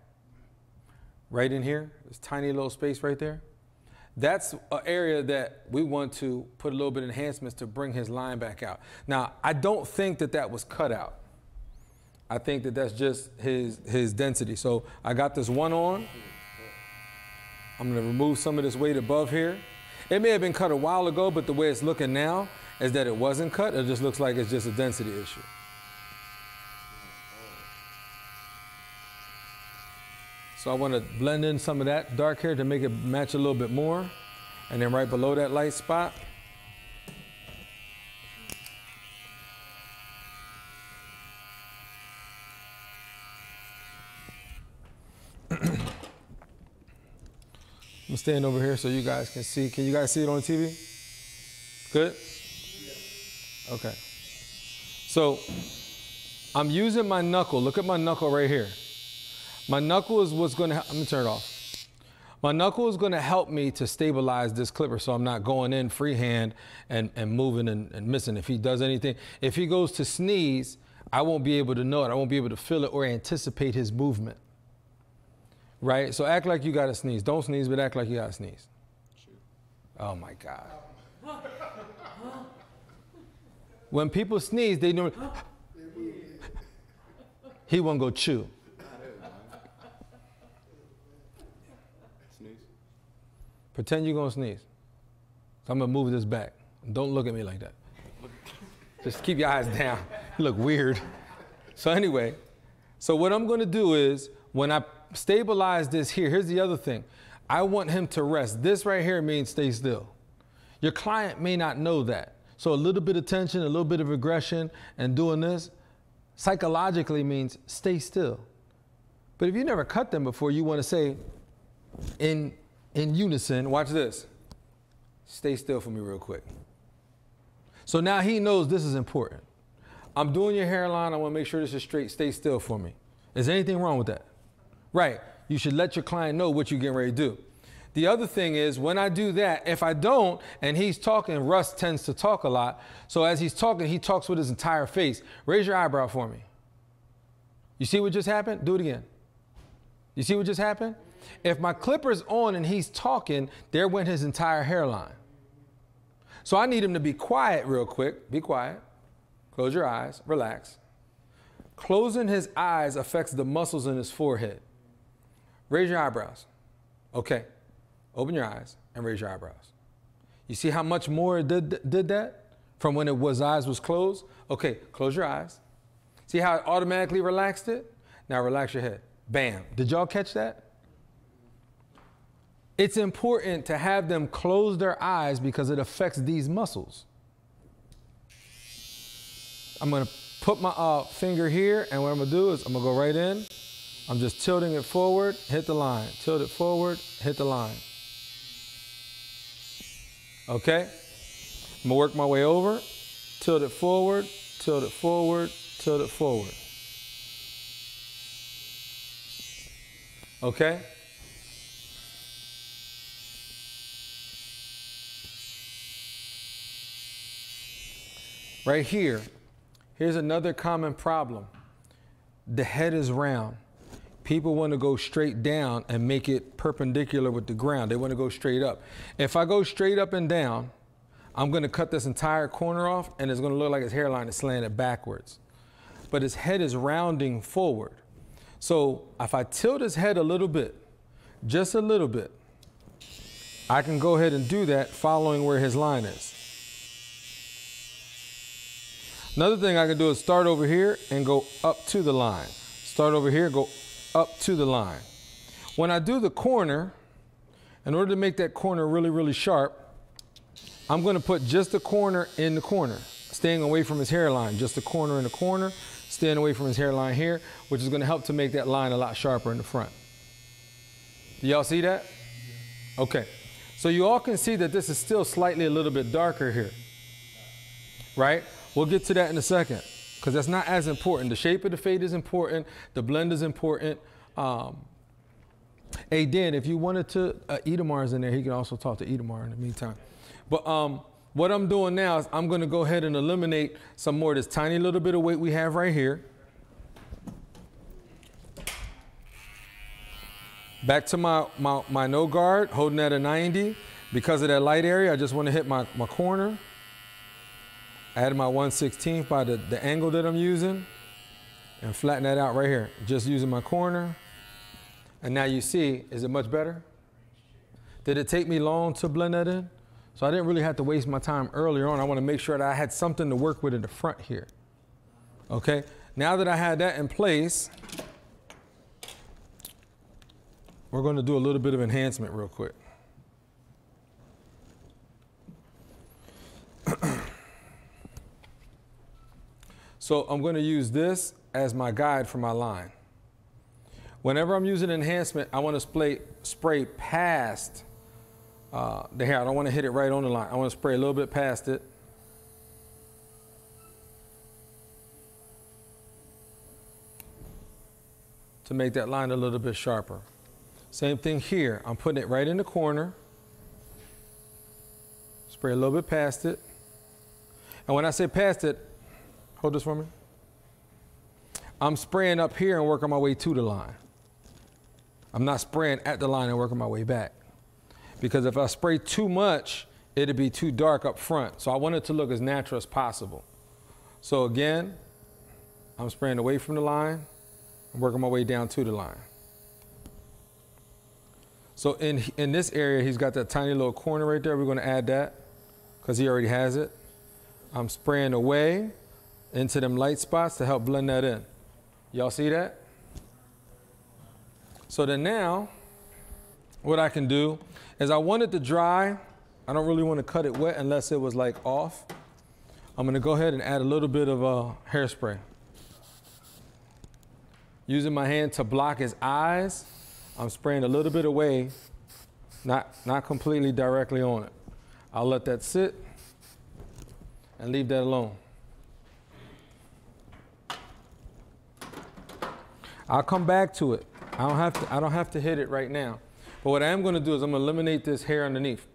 right in here? This tiny little space right there? That's an area that we want to put a little bit of enhancements to bring his line back out. Now, I don't think that that was cut out. I think that that's just his density. So I got this one on. I'm gonna remove some of this weight above here. It may have been cut a while ago, but the way it's looking now is that it wasn't cut. It just looks like it's just a density issue. So I want to blend in some of that dark hair to make it match a little bit more. And then right below that light spot, I'm staying over here so you guys can see. Can you guys see it on TV? Good? Okay. So I'm using my knuckle. Look at my knuckle right here. My knuckle is what's going to, let me turn it off. My knuckle is going to help me to stabilize this clipper so I'm not going in freehand and moving and missing. If he does anything, if he goes to sneeze, I won't be able to know it. I won't be able to feel it or anticipate his movement. Right? So act like you got to sneeze. Don't sneeze, but act like you got to sneeze. Oh my God. When people sneeze, they know. He won't go chew. Pretend you're going to sneeze. So I'm going to move this back. Don't look at me like that. Just keep your eyes down. You look weird. So anyway, so what I'm going to do is when I stabilize this here, here's the other thing. I want him to rest. This right here means stay still. Your client may not know that. So a little bit of tension, a little bit of aggression, and doing this psychologically means stay still. But if you never cut them before, you want to say in unison, watch this. Stay still for me real quick. So now he knows this is important. I'm doing your hairline. I want to make sure this is straight. Stay still for me. Is there anything wrong with that? Right. You should let your client know what you're getting ready to do. The other thing is when I do that, if I don't, and he's talking, Russ tends to talk a lot. So as he's talking, he talks with his entire face. Raise your eyebrow for me. You see what just happened? Do it again. You see what just happened? If my clipper's on and he's talking, there went his entire hairline. So I need him to be quiet real quick. Be quiet. Close your eyes. Relax. Closing his eyes affects the muscles in his forehead. Raise your eyebrows. Okay. Open your eyes and raise your eyebrows. You see how much more it did that from when his eyes was closed? Okay, close your eyes. See how it automatically relaxed it? Now relax your head. Bam. Did y'all catch that? It's important to have them close their eyes because it affects these muscles. I'm going to put my finger here, and what I'm going to do is I'm going to go right in. I'm just tilting it forward, hit the line. Tilt it forward, hit the line. Okay? I'm going to work my way over, tilt it forward, tilt it forward, tilt it forward. Okay? Right here, here's another common problem. The head is round. People want to go straight down and make it perpendicular with the ground. They want to go straight up. If I go straight up and down, I'm going to cut this entire corner off and it's going to look like his hairline is slanted backwards. But his head is rounding forward. So if I tilt his head a little bit, just a little bit, I can go ahead and do that following where his line is. Another thing I can do is start over here and go up to the line. Start over here, go up to the line. When I do the corner, in order to make that corner really, really sharp, I'm going to put just the corner in the corner, staying away from his hairline, just the corner in the corner, staying away from his hairline here, which is going to help to make that line a lot sharper in the front. Do y'all see that? Okay. So you all can see that this is still slightly a little bit darker here, right? We'll get to that in a second because that's not as important. The shape of the fade is important. The blend is important. Hey, Dan, if you wanted to, Edamar's in there. He can also talk to Edamar in the meantime. But what I'm doing now is I'm going to go ahead and eliminate some more of this tiny little bit of weight we have right here. Back to my no guard, holding at a 90. Because of that light area, I just want to hit my corner. Add my 1/16 by the angle that I'm using. And flatten that out right here. Just using my corner. And now you see, is it much better? Did it take me long to blend that in? So I didn't really have to waste my time earlier on. I want to make sure that I had something to work with in the front here. Okay, now that I had that in place, we're going to do a little bit of enhancement real quick. So I'm going to use this as my guide for my line. Whenever I'm using enhancement, I want to spray past the hair. I don't want to hit it right on the line. I want to spray a little bit past it. To make that line a little bit sharper. Same thing here. I'm putting it right in the corner. Spray a little bit past it. And when I say past it, hold this for me. I'm spraying up here and working my way to the line. I'm not spraying at the line and working my way back. Because if I spray too much, it'd be too dark up front. So I want it to look as natural as possible. So again, I'm spraying away from the line and working my way down to the line. So in this area, he's got that tiny little corner right there. We're going to add that because he already has it. I'm spraying away into them light spots to help blend that in. Y'all see that? So then now, what I can do is I want it to dry. I don't really want to cut it wet unless it was like off. I'm going to go ahead and add a little bit of hairspray. Using my hand to block his eyes, I'm spraying a little bit away, not completely directly on it. I'll let that sit and leave that alone. I'll come back to it. I don't have to hit it right now. But what I am going to do is I'm going to eliminate this hair underneath.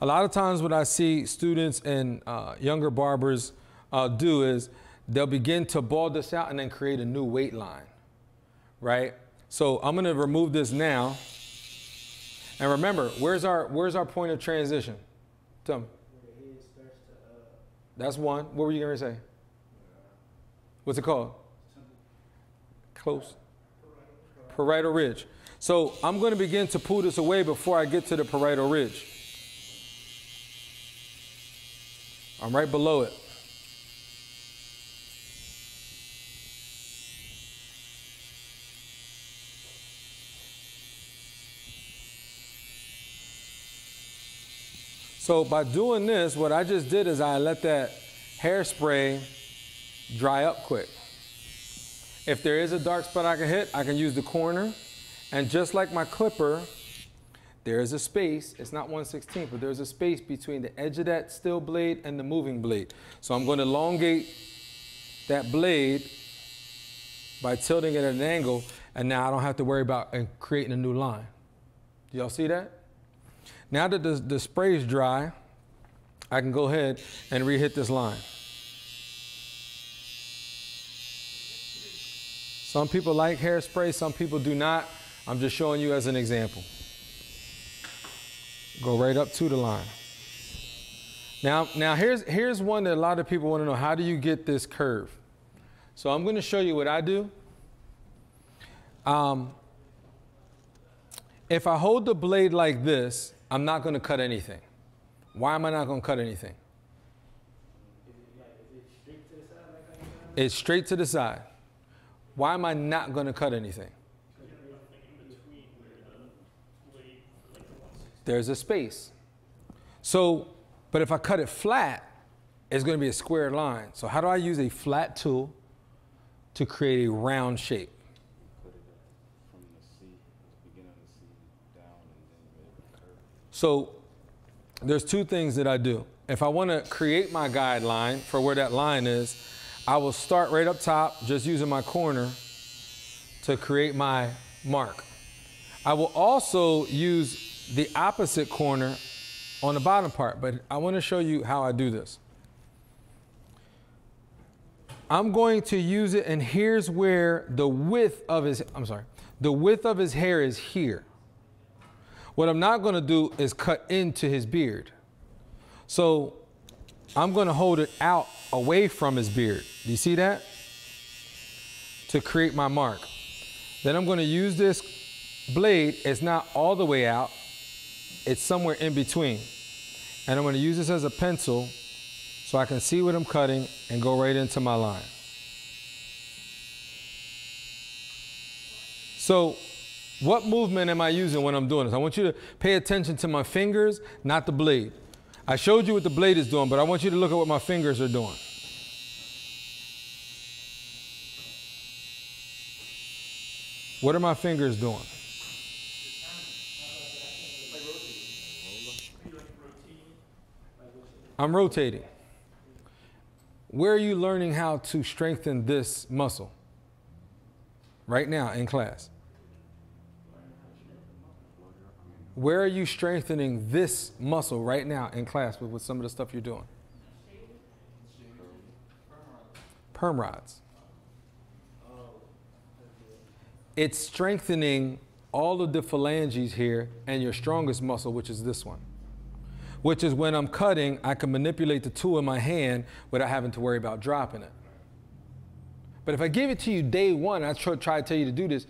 A lot of times what I see students and younger barbers do is they'll begin to bald this out and then create a new weight line, right? So I'm going to remove this now. And remember, where's our point of transition? Tell me. That's one. What were you going to say? What's it called? Close. Parietal ridge. So I'm going to begin to pull this away before I get to the parietal ridge. I'm right below it. So by doing this, what I just did is I let that hairspray dry up quick. If there is a dark spot I can hit, I can use the corner. And just like my clipper, there is a space. It's not 1/16, but there's a space between the edge of that still blade and the moving blade. So I'm going to elongate that blade by tilting it at an angle, and now I don't have to worry about creating a new line. Do y'all see that? Now that the spray is dry, I can go ahead and re-hit this line. Some people like hairspray, some people do not. I'm just showing you as an example. Go right up to the line. Now here's one that a lot of people want to know. How do you get this curve? So I'm going to show you what I do. If I hold the blade like this, I'm not going to cut anything. Why am I not going to cut anything? It's straight to the side. Why am I not going to cut anything? There's a space. So, but if I cut it flat, it's going to be a square line. So how do I use a flat tool to create a round shape? So there's two things that I do. If I want to create my guideline for where that line is, I will start right up top, just using my corner to create my mark. I will also use the opposite corner on the bottom part, but I want to show you how I do this. I'm going to use it, and here's where the width of his, the width of his hair is here. What I'm not going to do is cut into his beard. So I'm going to hold it out away from his beard. Do you see that? To create my mark. Then I'm going to use this blade. It's not all the way out. It's somewhere in between. And I'm going to use this as a pencil so I can see what I'm cutting and go right into my line. So what movement am I using when I'm doing this? I want you to pay attention to my fingers, not the blade. I showed you what the blade is doing, but I want you to look at what my fingers are doing. What are my fingers doing? I'm rotating. Where are you learning how to strengthen this muscle? Right now in class. Where are you strengthening this muscle right now in class with some of the stuff you're doing? Perm rods. It's strengthening all of the phalanges here and your strongest muscle, which is this one. Which is when I'm cutting, I can manipulate the tool in my hand without having to worry about dropping it. But if I give it to you day one, I try to tell you to do this,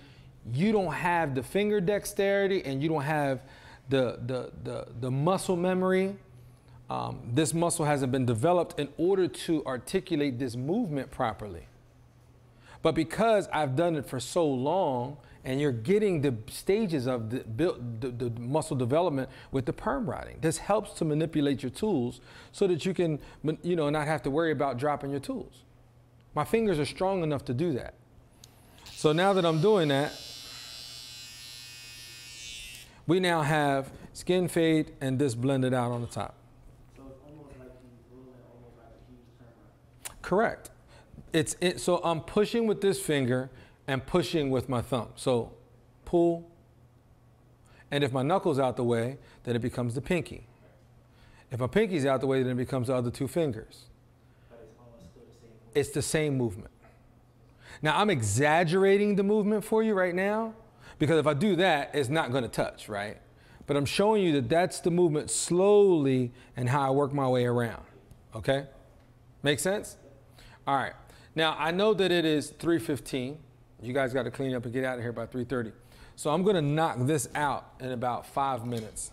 you don't have the finger dexterity and you don't have the muscle memory. This muscle hasn't been developed in order to articulate this movement properly. But because I've done it for so long and you're getting the stages of the muscle development with the perm rodding, this helps to manipulate your tools so that you can, not have to worry about dropping your tools. My fingers are strong enough to do that. So now that I'm doing that, we now have skin fade and this blended out on the top. So it's almost like he's rolling almost like a huge turnaround. Correct. So I'm pushing with this finger and pushing with my thumb. So pull. And if my knuckle's out the way, then it becomes the pinky. If my pinky's out the way, then it becomes the other two fingers. But it's almost still the same movement. It's the same movement. Now I'm exaggerating the movement for you right now, because if I do that, it's not going to touch, right? But I'm showing you that that's the movement slowly and how I work my way around. Okay? Make sense? All right. Now I know that it is 3:15. You guys got to clean up and get out of here by 3:30. So I'm going to knock this out in about 5 minutes.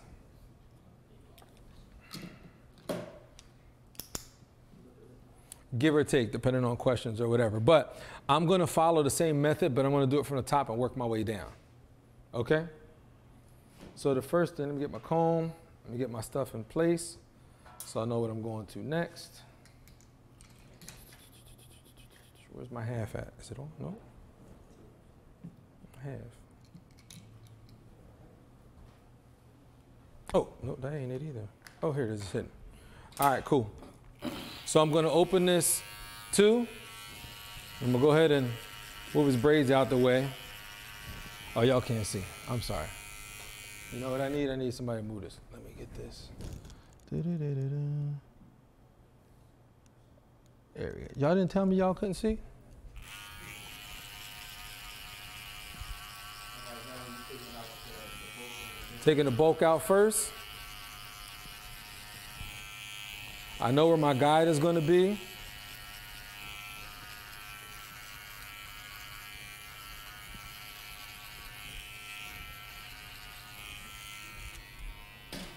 Give or take, depending on questions or whatever. But I'm going to follow the same method, but I'm going to do it from the top and work my way down. Okay? So the first thing, let me get my comb. Let me get my stuff in place so I know what I'm going to next. Where's my half at? Is it on? No? Half. Oh, no, that ain't it either. Oh, here it is. It's hidden. All right, cool. So I'm going to open this too. I'm going to go ahead and move his braids out the way. Oh, y'all can't see. I'm sorry. You know what I need? I need somebody to move this. Let me get this. There we go. Y'all didn't tell me y'all couldn't see? Taking the bulk out first. I know where my guide is going to be.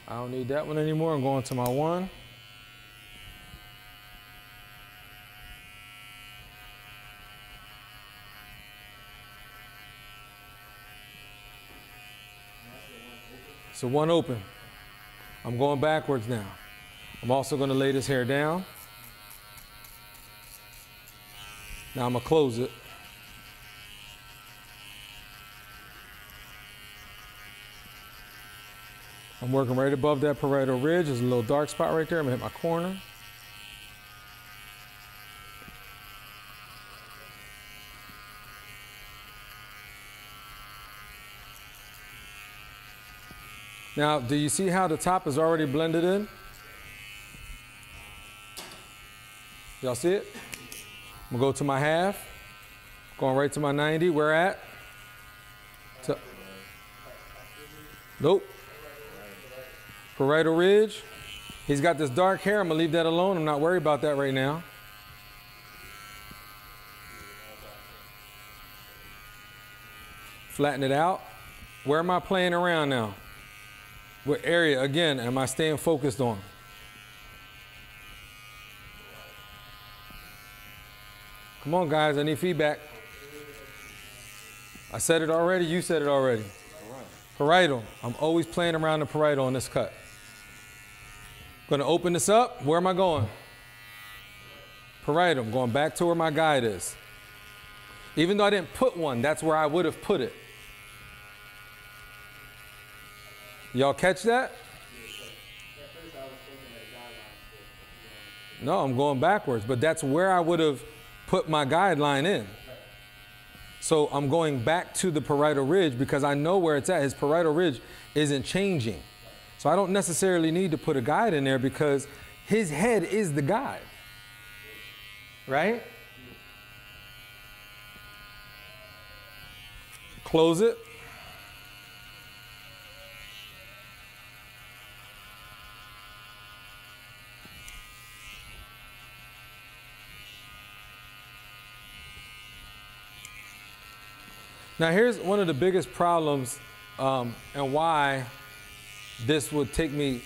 I don't need that one anymore. I'm going to my one. So one open. I'm going backwards now. I'm also going to lay this hair down. Now I'm going to close it. I'm working right above that parietal ridge. There's a little dark spot right there. I'm going to hit my corner. Now, do you see how the top is already blended in? Y'all see it? I'm gonna go to my half, going right to my 90. Where at? Nope. Parietal ridge. He's got this dark hair. I'm gonna leave that alone. I'm not worried about that right now. Flatten it out. Where am I playing around now? What area, again, am I staying focused on? Come on, guys, I need feedback. I said it already, you said it already. Parietal. I'm always playing around the parietal in this cut. Gonna open this up. Where am I going? Parietal. I'm going back to where my guide is. Even though I didn't put one, that's where I would have put it. Y'all catch that? No, I'm going backwards, but that's where I would have put my guideline in. So I'm going back to the parietal ridge because I know where it's at. His parietal ridge isn't changing. So I don't necessarily need to put a guide in there because his head is the guide. Right? Close it. Now here's one of the biggest problems and why this would take me,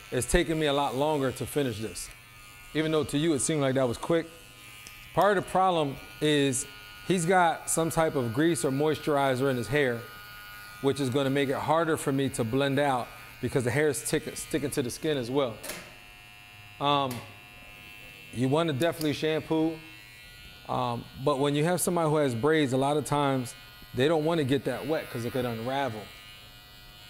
it's taken me a lot longer to finish this. Even though to you it seemed like that was quick. Part of the problem is he's got some type of grease or moisturizer in his hair, which is going to make it harder for me to blend out because the hair is sticking to the skin as well. You want to definitely shampoo. But when you have somebody who has braids, a lot of times they don't want to get that wet because it could unravel.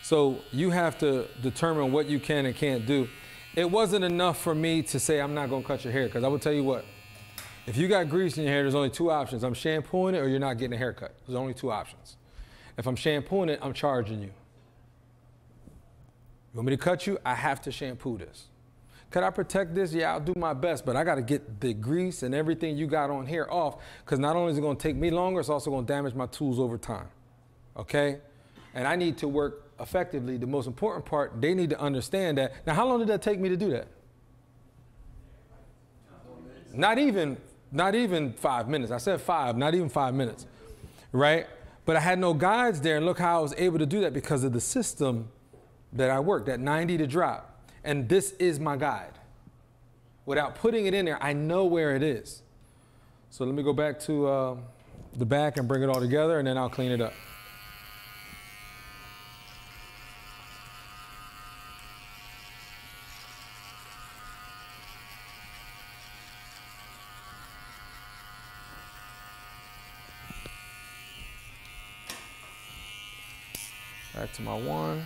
So you have to determine what you can and can't do. It wasn't enough for me to say I'm not going to cut your hair because I will tell you what, if you got grease in your hair, there's only two options. I'm shampooing it or you're not getting a haircut. There's only two options. If I'm shampooing it, I'm charging you. You want me to cut you? I have to shampoo this. Could I protect this? Yeah, I'll do my best, but I got to get the grease and everything you got on here off because not only is it going to take me longer, it's also going to damage my tools over time, okay? And I need to work effectively. The most important part, they need to understand that. Now, how long did that take me to do that? Not even 5 minutes. I said 5, not even 5 minutes, right? But I had no guides there, and look how I was able to do that because of the system that I worked, that 90 to drop. And this is my guide. Without putting it in there, I know where it is. So let me go back to the back and bring it all together, and then I'll clean it up. Back to my one.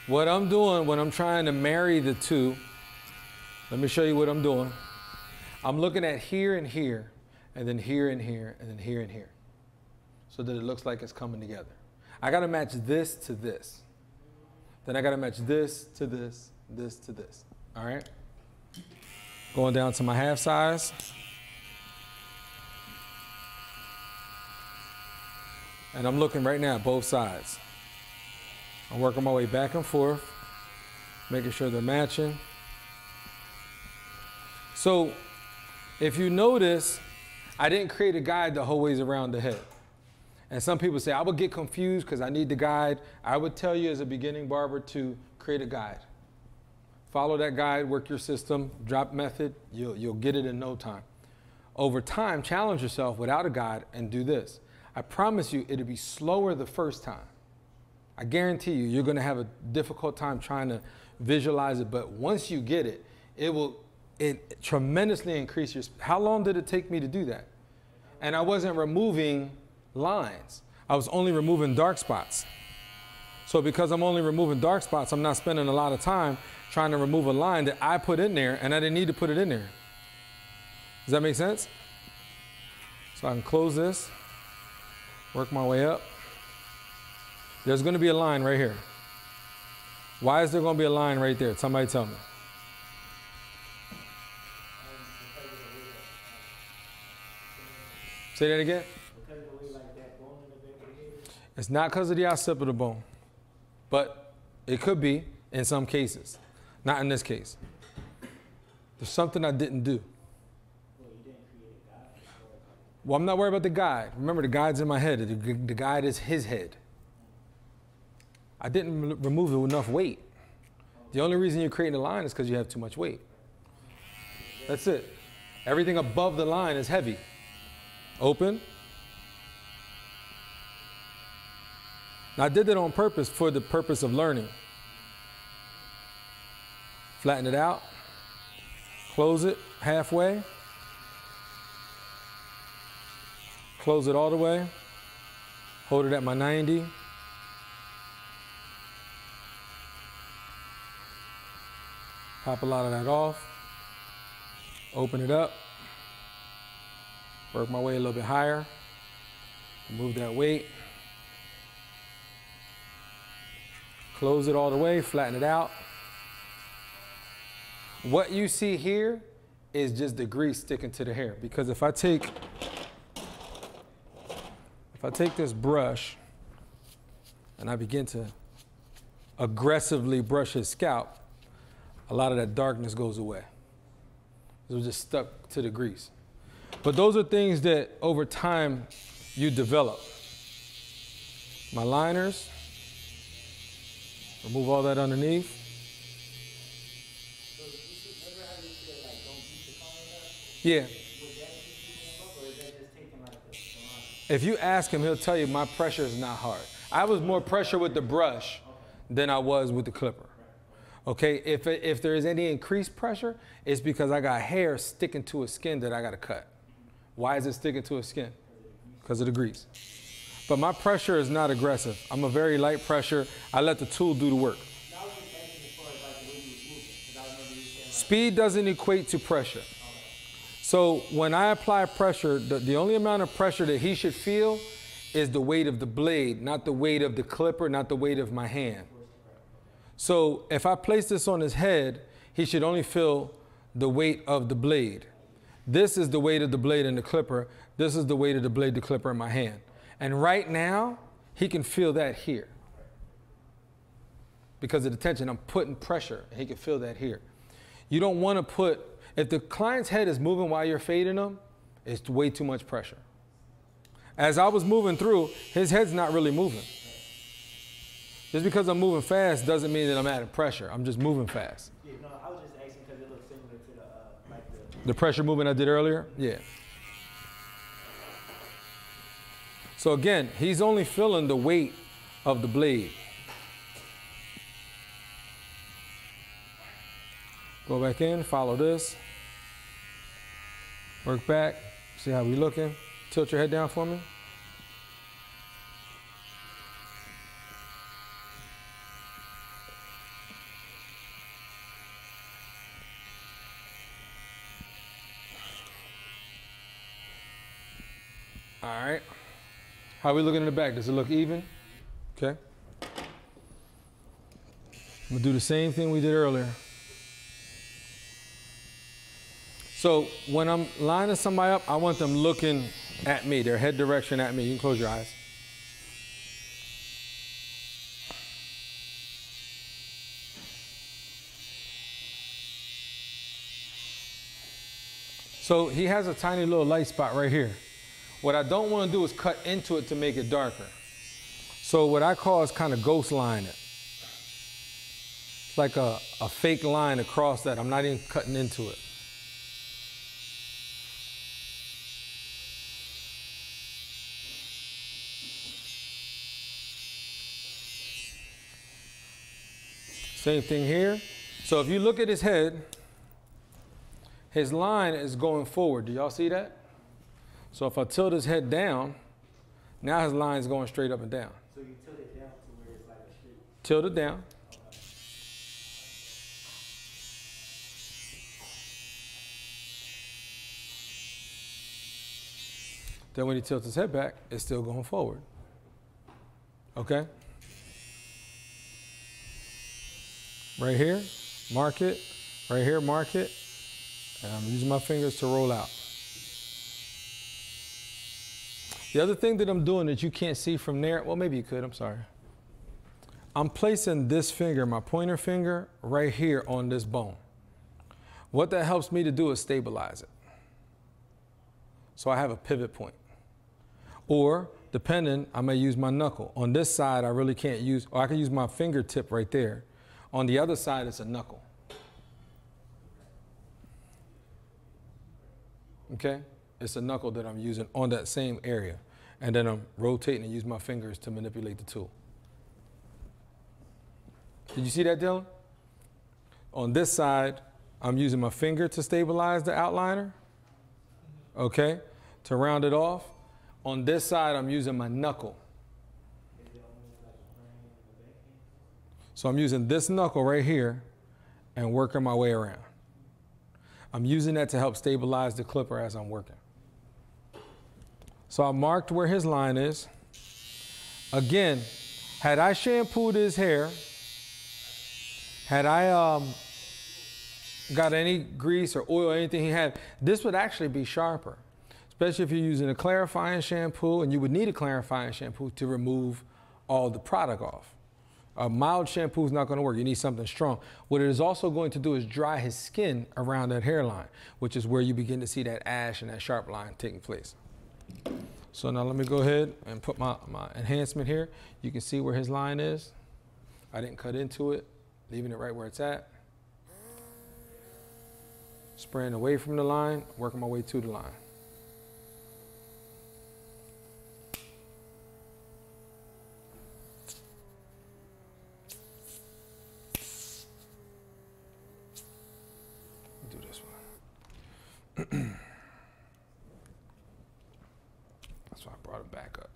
What I'm doing when I'm trying to marry the two, let me show you what I'm doing. I'm looking at here and here, and then here and here, and then here and here, so that it looks like it's coming together. I got to match this to this. Then I got to match this to this, this to this. All right? Going down to my half size. And I'm looking right now at both sides. I'm working my way back and forth, making sure they're matching. So if you notice, I didn't create a guide the whole ways around the head. And some people say, I would get confused because I need the guide. I would tell you as a beginning barber to create a guide. Follow that guide, work your system, drop method, you'll get it in no time. Over time, challenge yourself without a guide and do this. I promise you it'll be slower the first time. I guarantee you, you're going to have a difficult time trying to visualize it, but once you get it, it tremendously increase your, how long did it take me to do that? And I wasn't removing lines. I was only removing dark spots. So because I'm only removing dark spots, I'm not spending a lot of time trying to remove a line that I put in there and I didn't need to put it in there. Does that make sense? So I can close this, work my way up. There's going to be a line right here. Why is there going to be a line right there? Somebody tell me. Say that again. Because of the way like that bone in the back of the head. It's not because of the occipital bone, but it could be in some cases. Not in this case. There's something I didn't do. Well, you didn't create a guide. Well, I'm not worried about the guide. Remember, the guide's in my head. The guide is his head. I didn't remove enough weight. The only reason you're creating a line is because you have too much weight. That's it. Everything above the line is heavy. Open. Now, I did that on purpose for the purpose of learning. Flatten it out. Close it halfway. Close it all the way. Hold it at my 90. Pop a lot of that off. Open it up. Work my way a little bit higher. Remove that weight. Close it all the way, flatten it out. What you see here is just the grease sticking to the hair. Because if I take this brush and I begin to aggressively brush his scalp, a lot of that darkness goes away. It was just stuck to the grease. But those are things that over time you develop. My liners, remove all that underneath. So remember how you said like don't beat the client up? Yeah. Would that keep them up, or is that just taking like the line? If you ask him, he'll tell you my pressure is not hard. I was more pressure with the brush than I was with the clipper. Okay, if there is any increased pressure, it's because I got hair sticking to a skin that I got to cut. Why is it sticking to a skin? Because of the grease. But my pressure is not aggressive. I'm a very light pressure. I let the tool do the work. Now I was just asking as far as like the way you was moving, because I remember you saying like, Speed doesn't equate to pressure. So when I apply pressure, the only amount of pressure that he should feel is the weight of the blade, not the weight of the clipper, not the weight of my hand. So if I place this on his head, he should only feel the weight of the blade. This is the weight of the blade in the clipper. This is the weight of the blade, the clipper in my hand. And right now, he can feel that here. Because of the tension, I'm putting pressure, and he can feel that here. You don't want to put, if the client's head is moving while you're fading them, it's way too much pressure. As I was moving through, his head's not really moving. Just because I'm moving fast doesn't mean that I'm adding pressure. I'm just moving fast. yeah, no, I was just asking because it looks similar to the like The pressure movement I did earlier? Yeah. So again, he's only feeling the weight of the blade. Go back in, follow this. Work back, see how we looking. Tilt your head down for me. All right. How are we looking in the back? Does it look even? Okay. I'm gonna do the same thing we did earlier. So when I'm lining somebody up, I want them looking at me, their head direction at me. You can close your eyes. So he has a tiny little light spot right here. What I don't want to do is cut into it to make it darker. So what I call is kind of ghost line it. It's like a fake line across that. I'm not even cutting into it. Same thing here. So if you look at his head, his line is going forward. Do y'all see that? So if I tilt his head down, now his line is going straight up and down. So you tilt it down to where it's like a straight Tilt it down. Then when he tilts his head back, it's still going forward. Okay? Right here, mark it. Right here, mark it. And I'm using my fingers to roll out. The other thing that I'm doing that you can't see from there, well, maybe you could, I'm sorry. I'm placing this finger, my pointer finger, right here on this bone. What that helps me to do is stabilize it. So I have a pivot point. Or, depending, I may use my knuckle. On this side, I really can't use, or I can use my fingertip right there. On the other side, it's a knuckle. Okay? It's a knuckle that I'm using on that same area. And then I'm rotating and use my fingers to manipulate the tool. Did you see that, Dylan? On this side, I'm using my finger to stabilize the outliner. Okay? To round it off. On this side, I'm using my knuckle. So I'm using this knuckle right here and working my way around. I'm using that to help stabilize the clipper as I'm working. So I marked where his line is. Again, had I shampooed his hair, had I got any grease or oil or anything he had, this would actually be sharper. Especially if you're using a clarifying shampoo, and you would need a clarifying shampoo to remove all the product off. A mild shampoo is not going to work. You need something strong. What it is also going to do is dry his skin around that hairline, which is where you begin to see that ash and that sharp line taking place. So now let me go ahead and put my enhancement here. You can see where his line is. I didn't cut into it, leaving it right where it's at. Spraying away from the line, working my way to the line. That's why I brought it back up.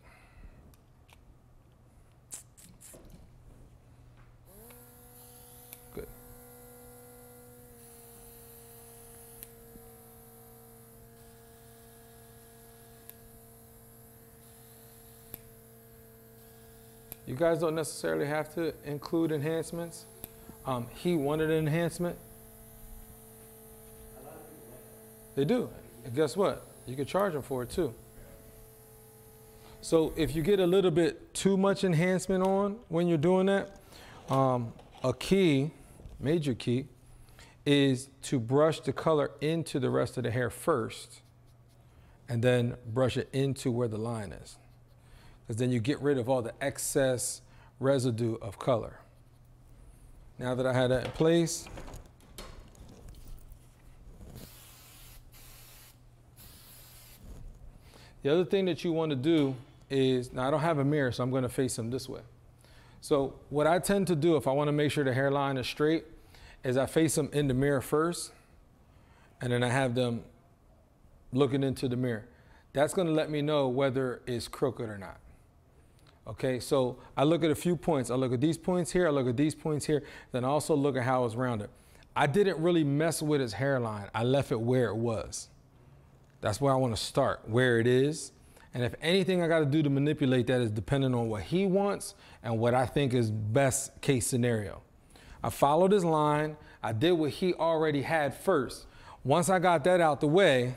Good. You guys don't necessarily have to include enhancements. He wanted an enhancement. They do. And guess what? You can charge them for it too. So if you get a little bit too much enhancement on when you're doing that, a key, major key, is to brush the color into the rest of the hair first and then brush it into where the line is. Because then you get rid of all the excess residue of color. Now that I had that in place, the other thing that you want to do is, now I don't have a mirror, so I'm going to face him this way. So what I tend to do if I want to make sure the hairline is straight is I face them in the mirror first, and then I have them looking into the mirror. That's going to let me know whether it's crooked or not. Okay, so I look at a few points. I look at these points here, I look at these points here, then I also look at how it's rounded. I didn't really mess with his hairline. I left it where it was. That's where I want to start, where it is. And if anything I got to do to manipulate that is dependent on what he wants and what I think is best case scenario. I followed his line. I did what he already had first. Once I got that out the way,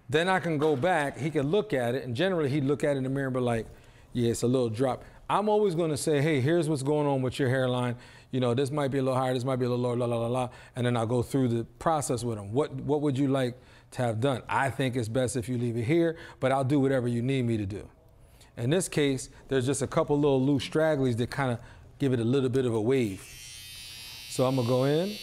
then I can go back. He can look at it, and generally he'd look at it in the mirror and be like, yeah, it's a little drop. I'm always going to say, hey, here's what's going on with your hairline. You know, this might be a little higher, this might be a little lower, la, la, la, la. And then I'll go through the process with him. What would you like to have done? I think it's best if you leave it here, but I'll do whatever you need me to do. In this case, there's just a couple little loose stragglies that kind of give it a little bit of a wave. So I'm going to go in.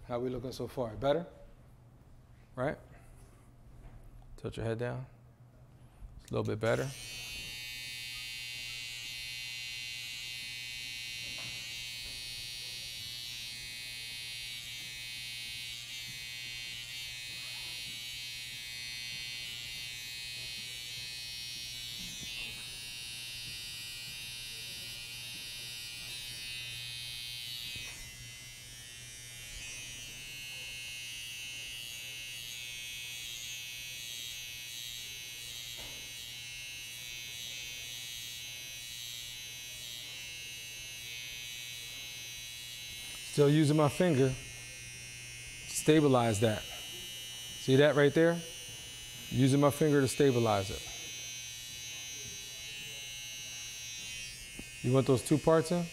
How are we looking so far? Better? Right? Tilt your head down. It's a little bit better. Still using my finger. Stabilize that. See that right there? Using my finger to stabilize it. You want those 2 parts in?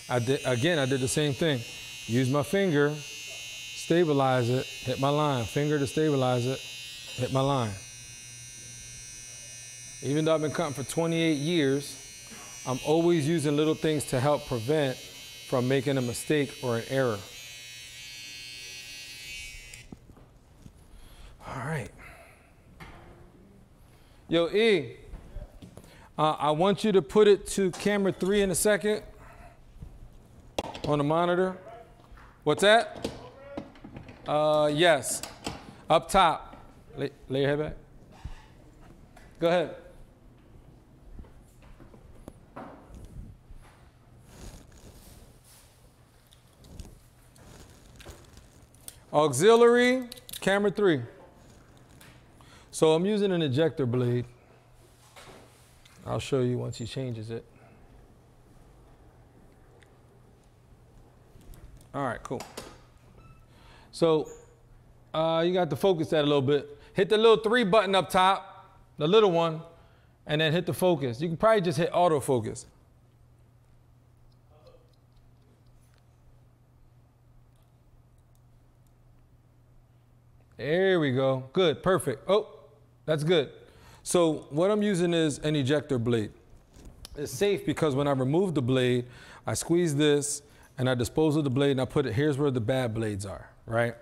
I did the same thing. Use my finger, stabilize it, hit my line. Finger to stabilize it, hit my line. Even though I've been cutting for 28 years, I'm always using little things to help prevent from making a mistake or an error. All right. Yo, E, I want you to put it to camera 3 in a second on the monitor. What's that? Yes. Up top. Lay your head back. Go ahead. Auxiliary, camera 3. So I'm using an ejector blade. I'll show you once he changes it. All right, cool. So you got to focus that a little bit. Hit the little 3 button up top, the little one, and then hit the focus. You can probably just hit autofocus. There we go. Good, perfect. Oh, that's good. So what I'm using is an ejector blade. It's safe because when I remove the blade, I squeeze this and I dispose of the blade and I put it, here's where the bad blades are, right?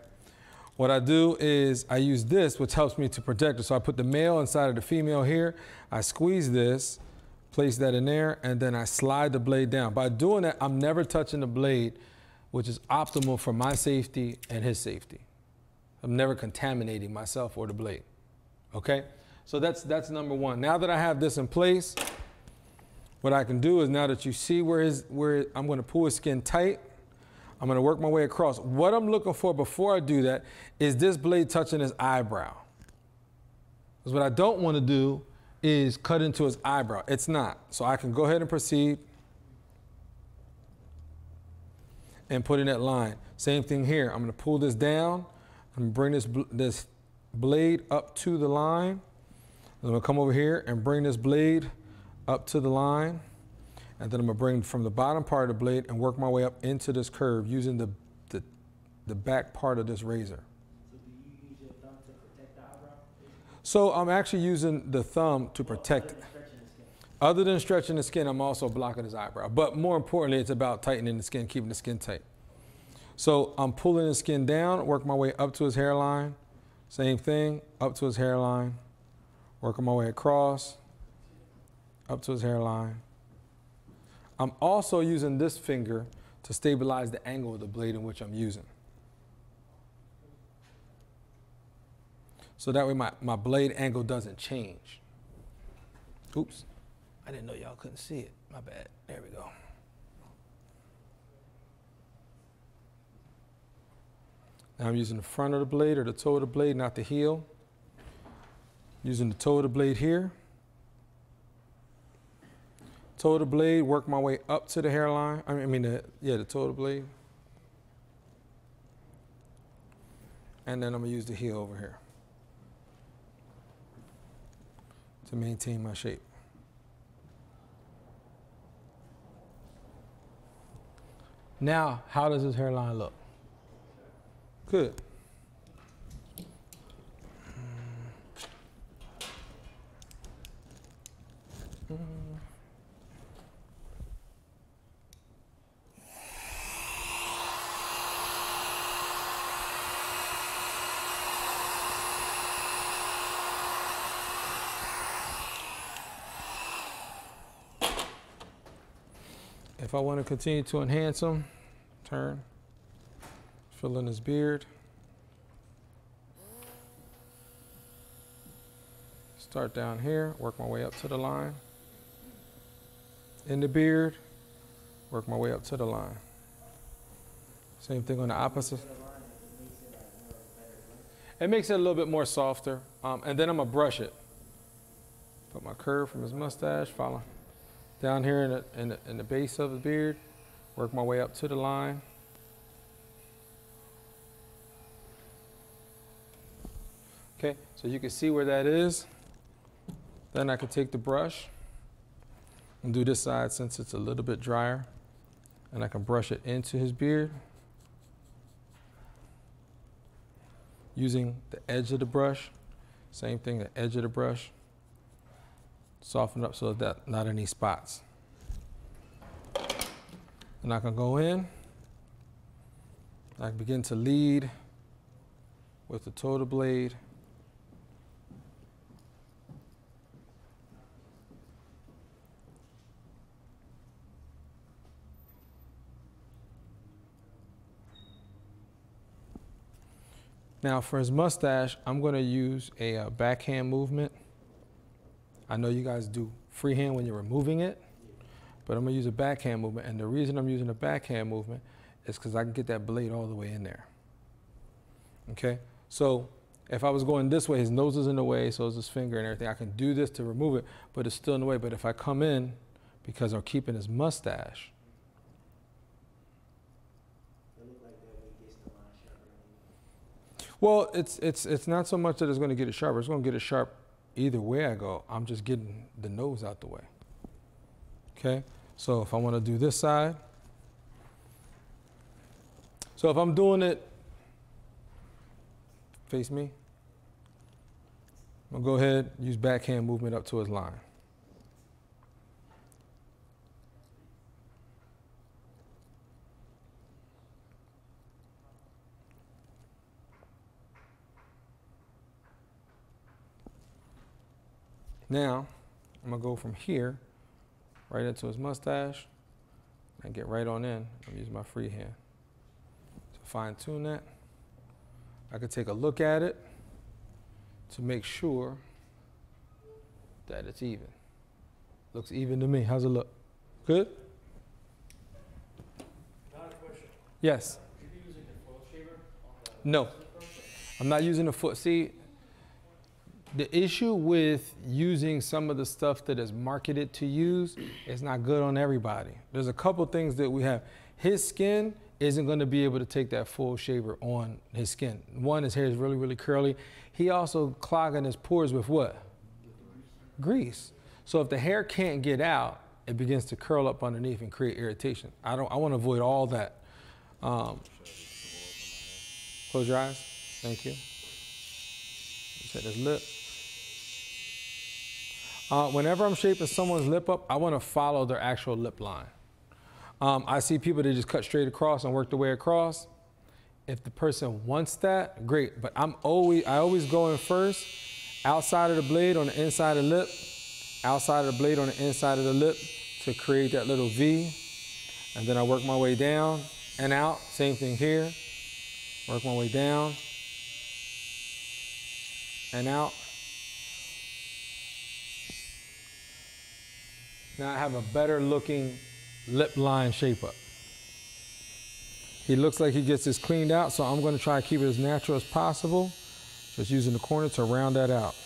What I do is I use this, which helps me to protect it. So I put the male inside of the female here. I squeeze this, place that in there, and then I slide the blade down. By doing that, I'm never touching the blade, which is optimal for my safety and his safety. I'm never contaminating myself or the blade, okay? So that's number 1. Now that I have this in place, what I can do is now that you see where I'm gonna pull his skin tight, I'm gonna work my way across. What I'm looking for before I do that is this blade touching his eyebrow. Because what I don't wanna do is cut into his eyebrow. It's not. So I can go ahead and proceed and put in that line. Same thing here. I'm gonna pull this down. I'm gonna bring this blade up to the line. I'm gonna come over here and bring this blade up to the line. And then I'm gonna bring from the bottom part of the blade and work my way up into this curve using the back part of this razor. So do you use your thumb to protect the eyebrow? So I'm actually using the thumb to protect it. Other than stretching the skin, I'm also blocking his eyebrow. But more importantly, it's about tightening the skin, keeping the skin tight. So I'm pulling the skin down, work my way up to his hairline. Same thing, up to his hairline. Working my way across, up to his hairline. I'm also using this finger to stabilize the angle of the blade in which I'm using. So that way my blade angle doesn't change. Oops, I didn't know y'all couldn't see it. My bad, there we go. Now I'm using the front of the blade or the toe of the blade, not the heel. Using the toe of the blade here. Toe of the blade, work my way up to the hairline. The toe of the blade. And then I'm gonna use the heel over here to maintain my shape. Now, how does his hairline look? Good. If I want to continue to enhance him, turn, fill in his beard. Start down here, work my way up to the line. In the beard, work my way up to the line. Same thing on the opposite. It makes it a little bit more softer. And then I'm gonna brush it. Put my curve from his mustache, follow down here in the base of the beard, work my way up to the line. Okay, so you can see where that is. Then I can take the brush and do this side since it's a little bit drier. And I can brush it into his beard using the edge of the brush. Same thing, the edge of the brush. Soften up so that not any spots. And I can go in. I can begin to lead with the toe of the blade. Now for his mustache, I'm going to use a backhand movement. I know you guys do freehand when you're removing it, but I'm going to use a backhand movement. And the reason I'm using a backhand movement is because I can get that blade all the way in there. Okay? So if I was going this way, his nose is in the way, so is his finger and everything. I can do this to remove it, but it's still in the way. But if I come in, because I'm keeping his mustache, well, it's not so much that it's going to get it sharper. It's going to get it sharp either way I go. I'm just getting the nose out the way. Okay? So if I want to do this side. So if I'm doing it, face me. I'm going to go ahead, use backhand movement up to his line. Now, I'm gonna go from here right into his mustache and get right on in. I'm using my free hand to fine tune that. I could take a look at it to make sure that it's even. Looks even to me. How's it look? Good? Not a question. Yes. Should you be using a foil shaver on the No. I'm not using a foot. See, the issue with using some of the stuff that is marketed to use is not good on everybody. There's a couple things that we have. His skin isn't going to be able to take that full shaver on his skin. One, his hair is really, really curly. He also clogging his pores with what? Grease. So if the hair can't get out, it begins to curl up underneath and create irritation. I want to avoid all that. Close your eyes. Thank you. Set his lip. Whenever I'm shaping someone's lip up, I want to follow their actual lip line. I see people that just cut straight across and work their way across. If the person wants that, great. But I always go in first, outside of the blade on the inside of the lip, outside of the blade on the inside of the lip to create that little V. And then I work my way down and out. Same thing here. Work my way down and out. Now I have a better looking lip line shape up. He looks like he gets this cleaned out, so I'm going to try to keep it as natural as possible. Just using the corner to round that out.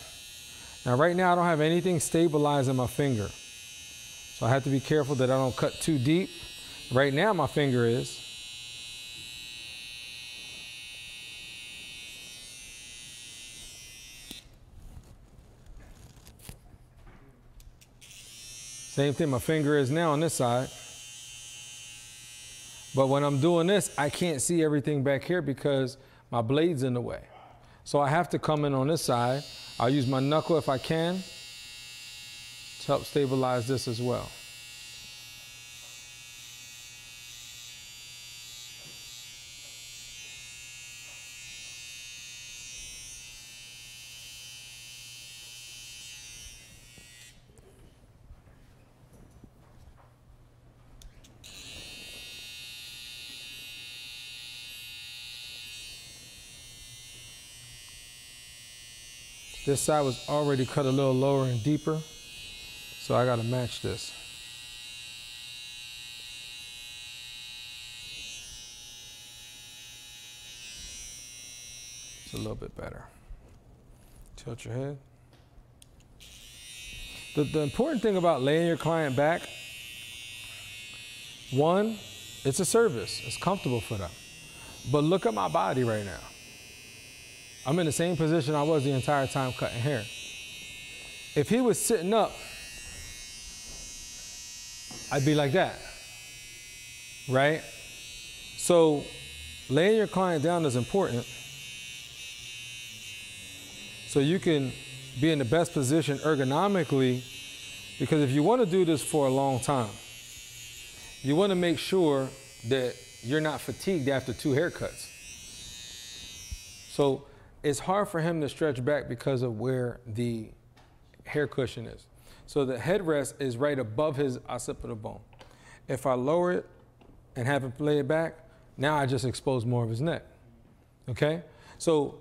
Now right now I don't have anything stabilizing my finger. So I have to be careful that I don't cut too deep. Right now my finger is. Same thing my finger is now on this side. But when I'm doing this, I can't see everything back here because my blade's in the way. So I have to come in on this side. I'll use my knuckle if I can to help stabilize this as well. This side was already cut a little lower and deeper, so I gotta match this. It's a little bit better. Tilt your head. The important thing about laying your client back, one, it's a service. It's comfortable for them. But look at my body right now. I'm in the same position I was the entire time cutting hair. If he was sitting up, I'd be like that, right? So laying your client down is important so you can be in the best position ergonomically, because if you want to do this for a long time, you want to make sure that you're not fatigued after 2 haircuts. So it's hard for him to stretch back because of where the hair cushion is. So the headrest is right above his occipital bone. If I lower it and have him lay it back, now I just expose more of his neck, okay? So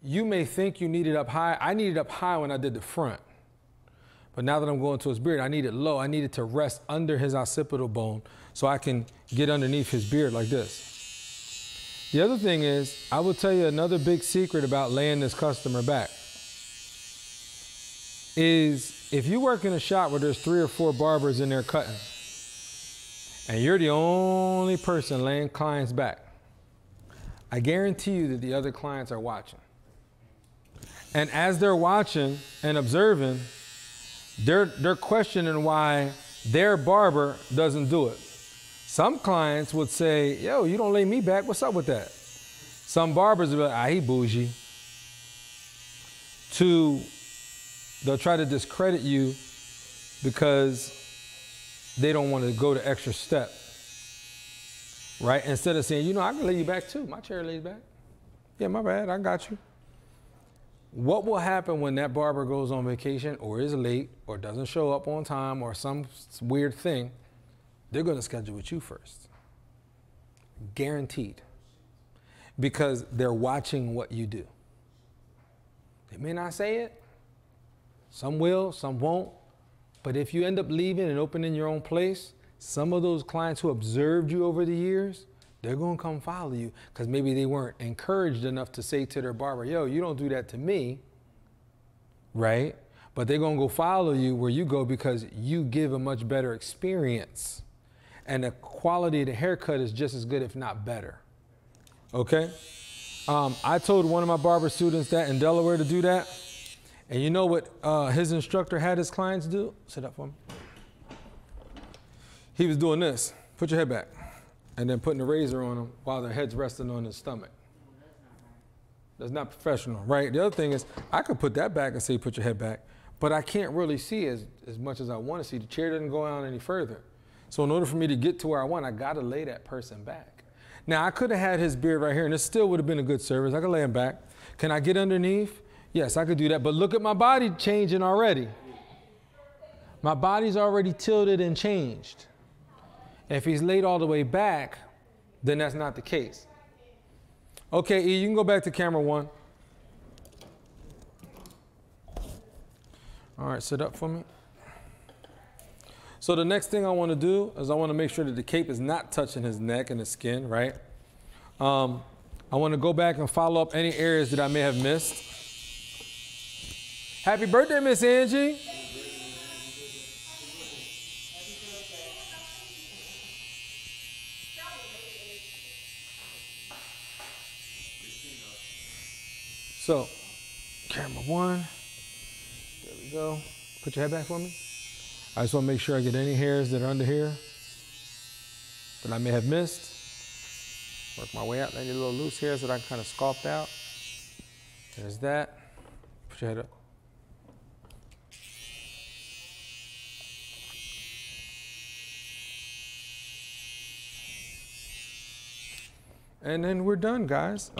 you may think you need it up high. I need it up high when I did the front. But now that I'm going to his beard, I need it low. I need it to rest under his occipital bone so I can get underneath his beard like this. The other thing is, I will tell you another big secret about laying this customer back is if you work in a shop where there's 3 or 4 barbers in there cutting and you're the only person laying clients back, I guarantee you that the other clients are watching. And as they're watching and observing, they're questioning why their barber doesn't do it. Some clients would say, yo, you don't lay me back, what's up with that? Some barbers will be like, ah, he bougie. They'll try to discredit you because they don't want to go the extra step, right? Instead of saying, you know, I can lay you back too. My chair lays back. Yeah, my bad, I got you. What will happen when that barber goes on vacation or is late or doesn't show up on time or some weird thing? They're going to schedule with you first. Guaranteed. Because they're watching what you do. They may not say it. Some will, some won't. But if you end up leaving and opening your own place, some of those clients who observed you over the years, they're going to come follow you because maybe they weren't encouraged enough to say to their barber, yo, you don't do that to me, right? But they're going to go follow you where you go because you give a much better experience. And the quality of the haircut is just as good, if not better, okay? I told one of my barber students that in Delaware to do that. And you know what his instructor had his clients do? Sit up for me. He was doing this. Put your head back. And then putting the razor on them while their head's resting on his stomach. That's not professional, right? The other thing is, I could put that back and say, put your head back, but I can't really see as much as I want to see. The chair doesn't go down any further. So in order for me to get to where I want, I got to lay that person back. Now, I could have had his beard right here, and it still would have been a good service. I could lay him back. Can I get underneath? Yes, I could do that, but look at my body changing already. My body's already tilted and changed. If he's laid all the way back, then that's not the case. Okay, E, you can go back to camera 1. All right, sit up for me. So the next thing I want to do is I want to make sure that the cape is not touching his neck and his skin, right? I want to go back and follow up any areas that I may have missed. Happy birthday, Miss Angie. So, camera 1, there we go. Put your head back for me. I just want to make sure I get any hairs that are under here that I may have missed. Work my way out, any little loose hairs that I kind of sculpt out. There's that. Put your head up. And then we're done, guys.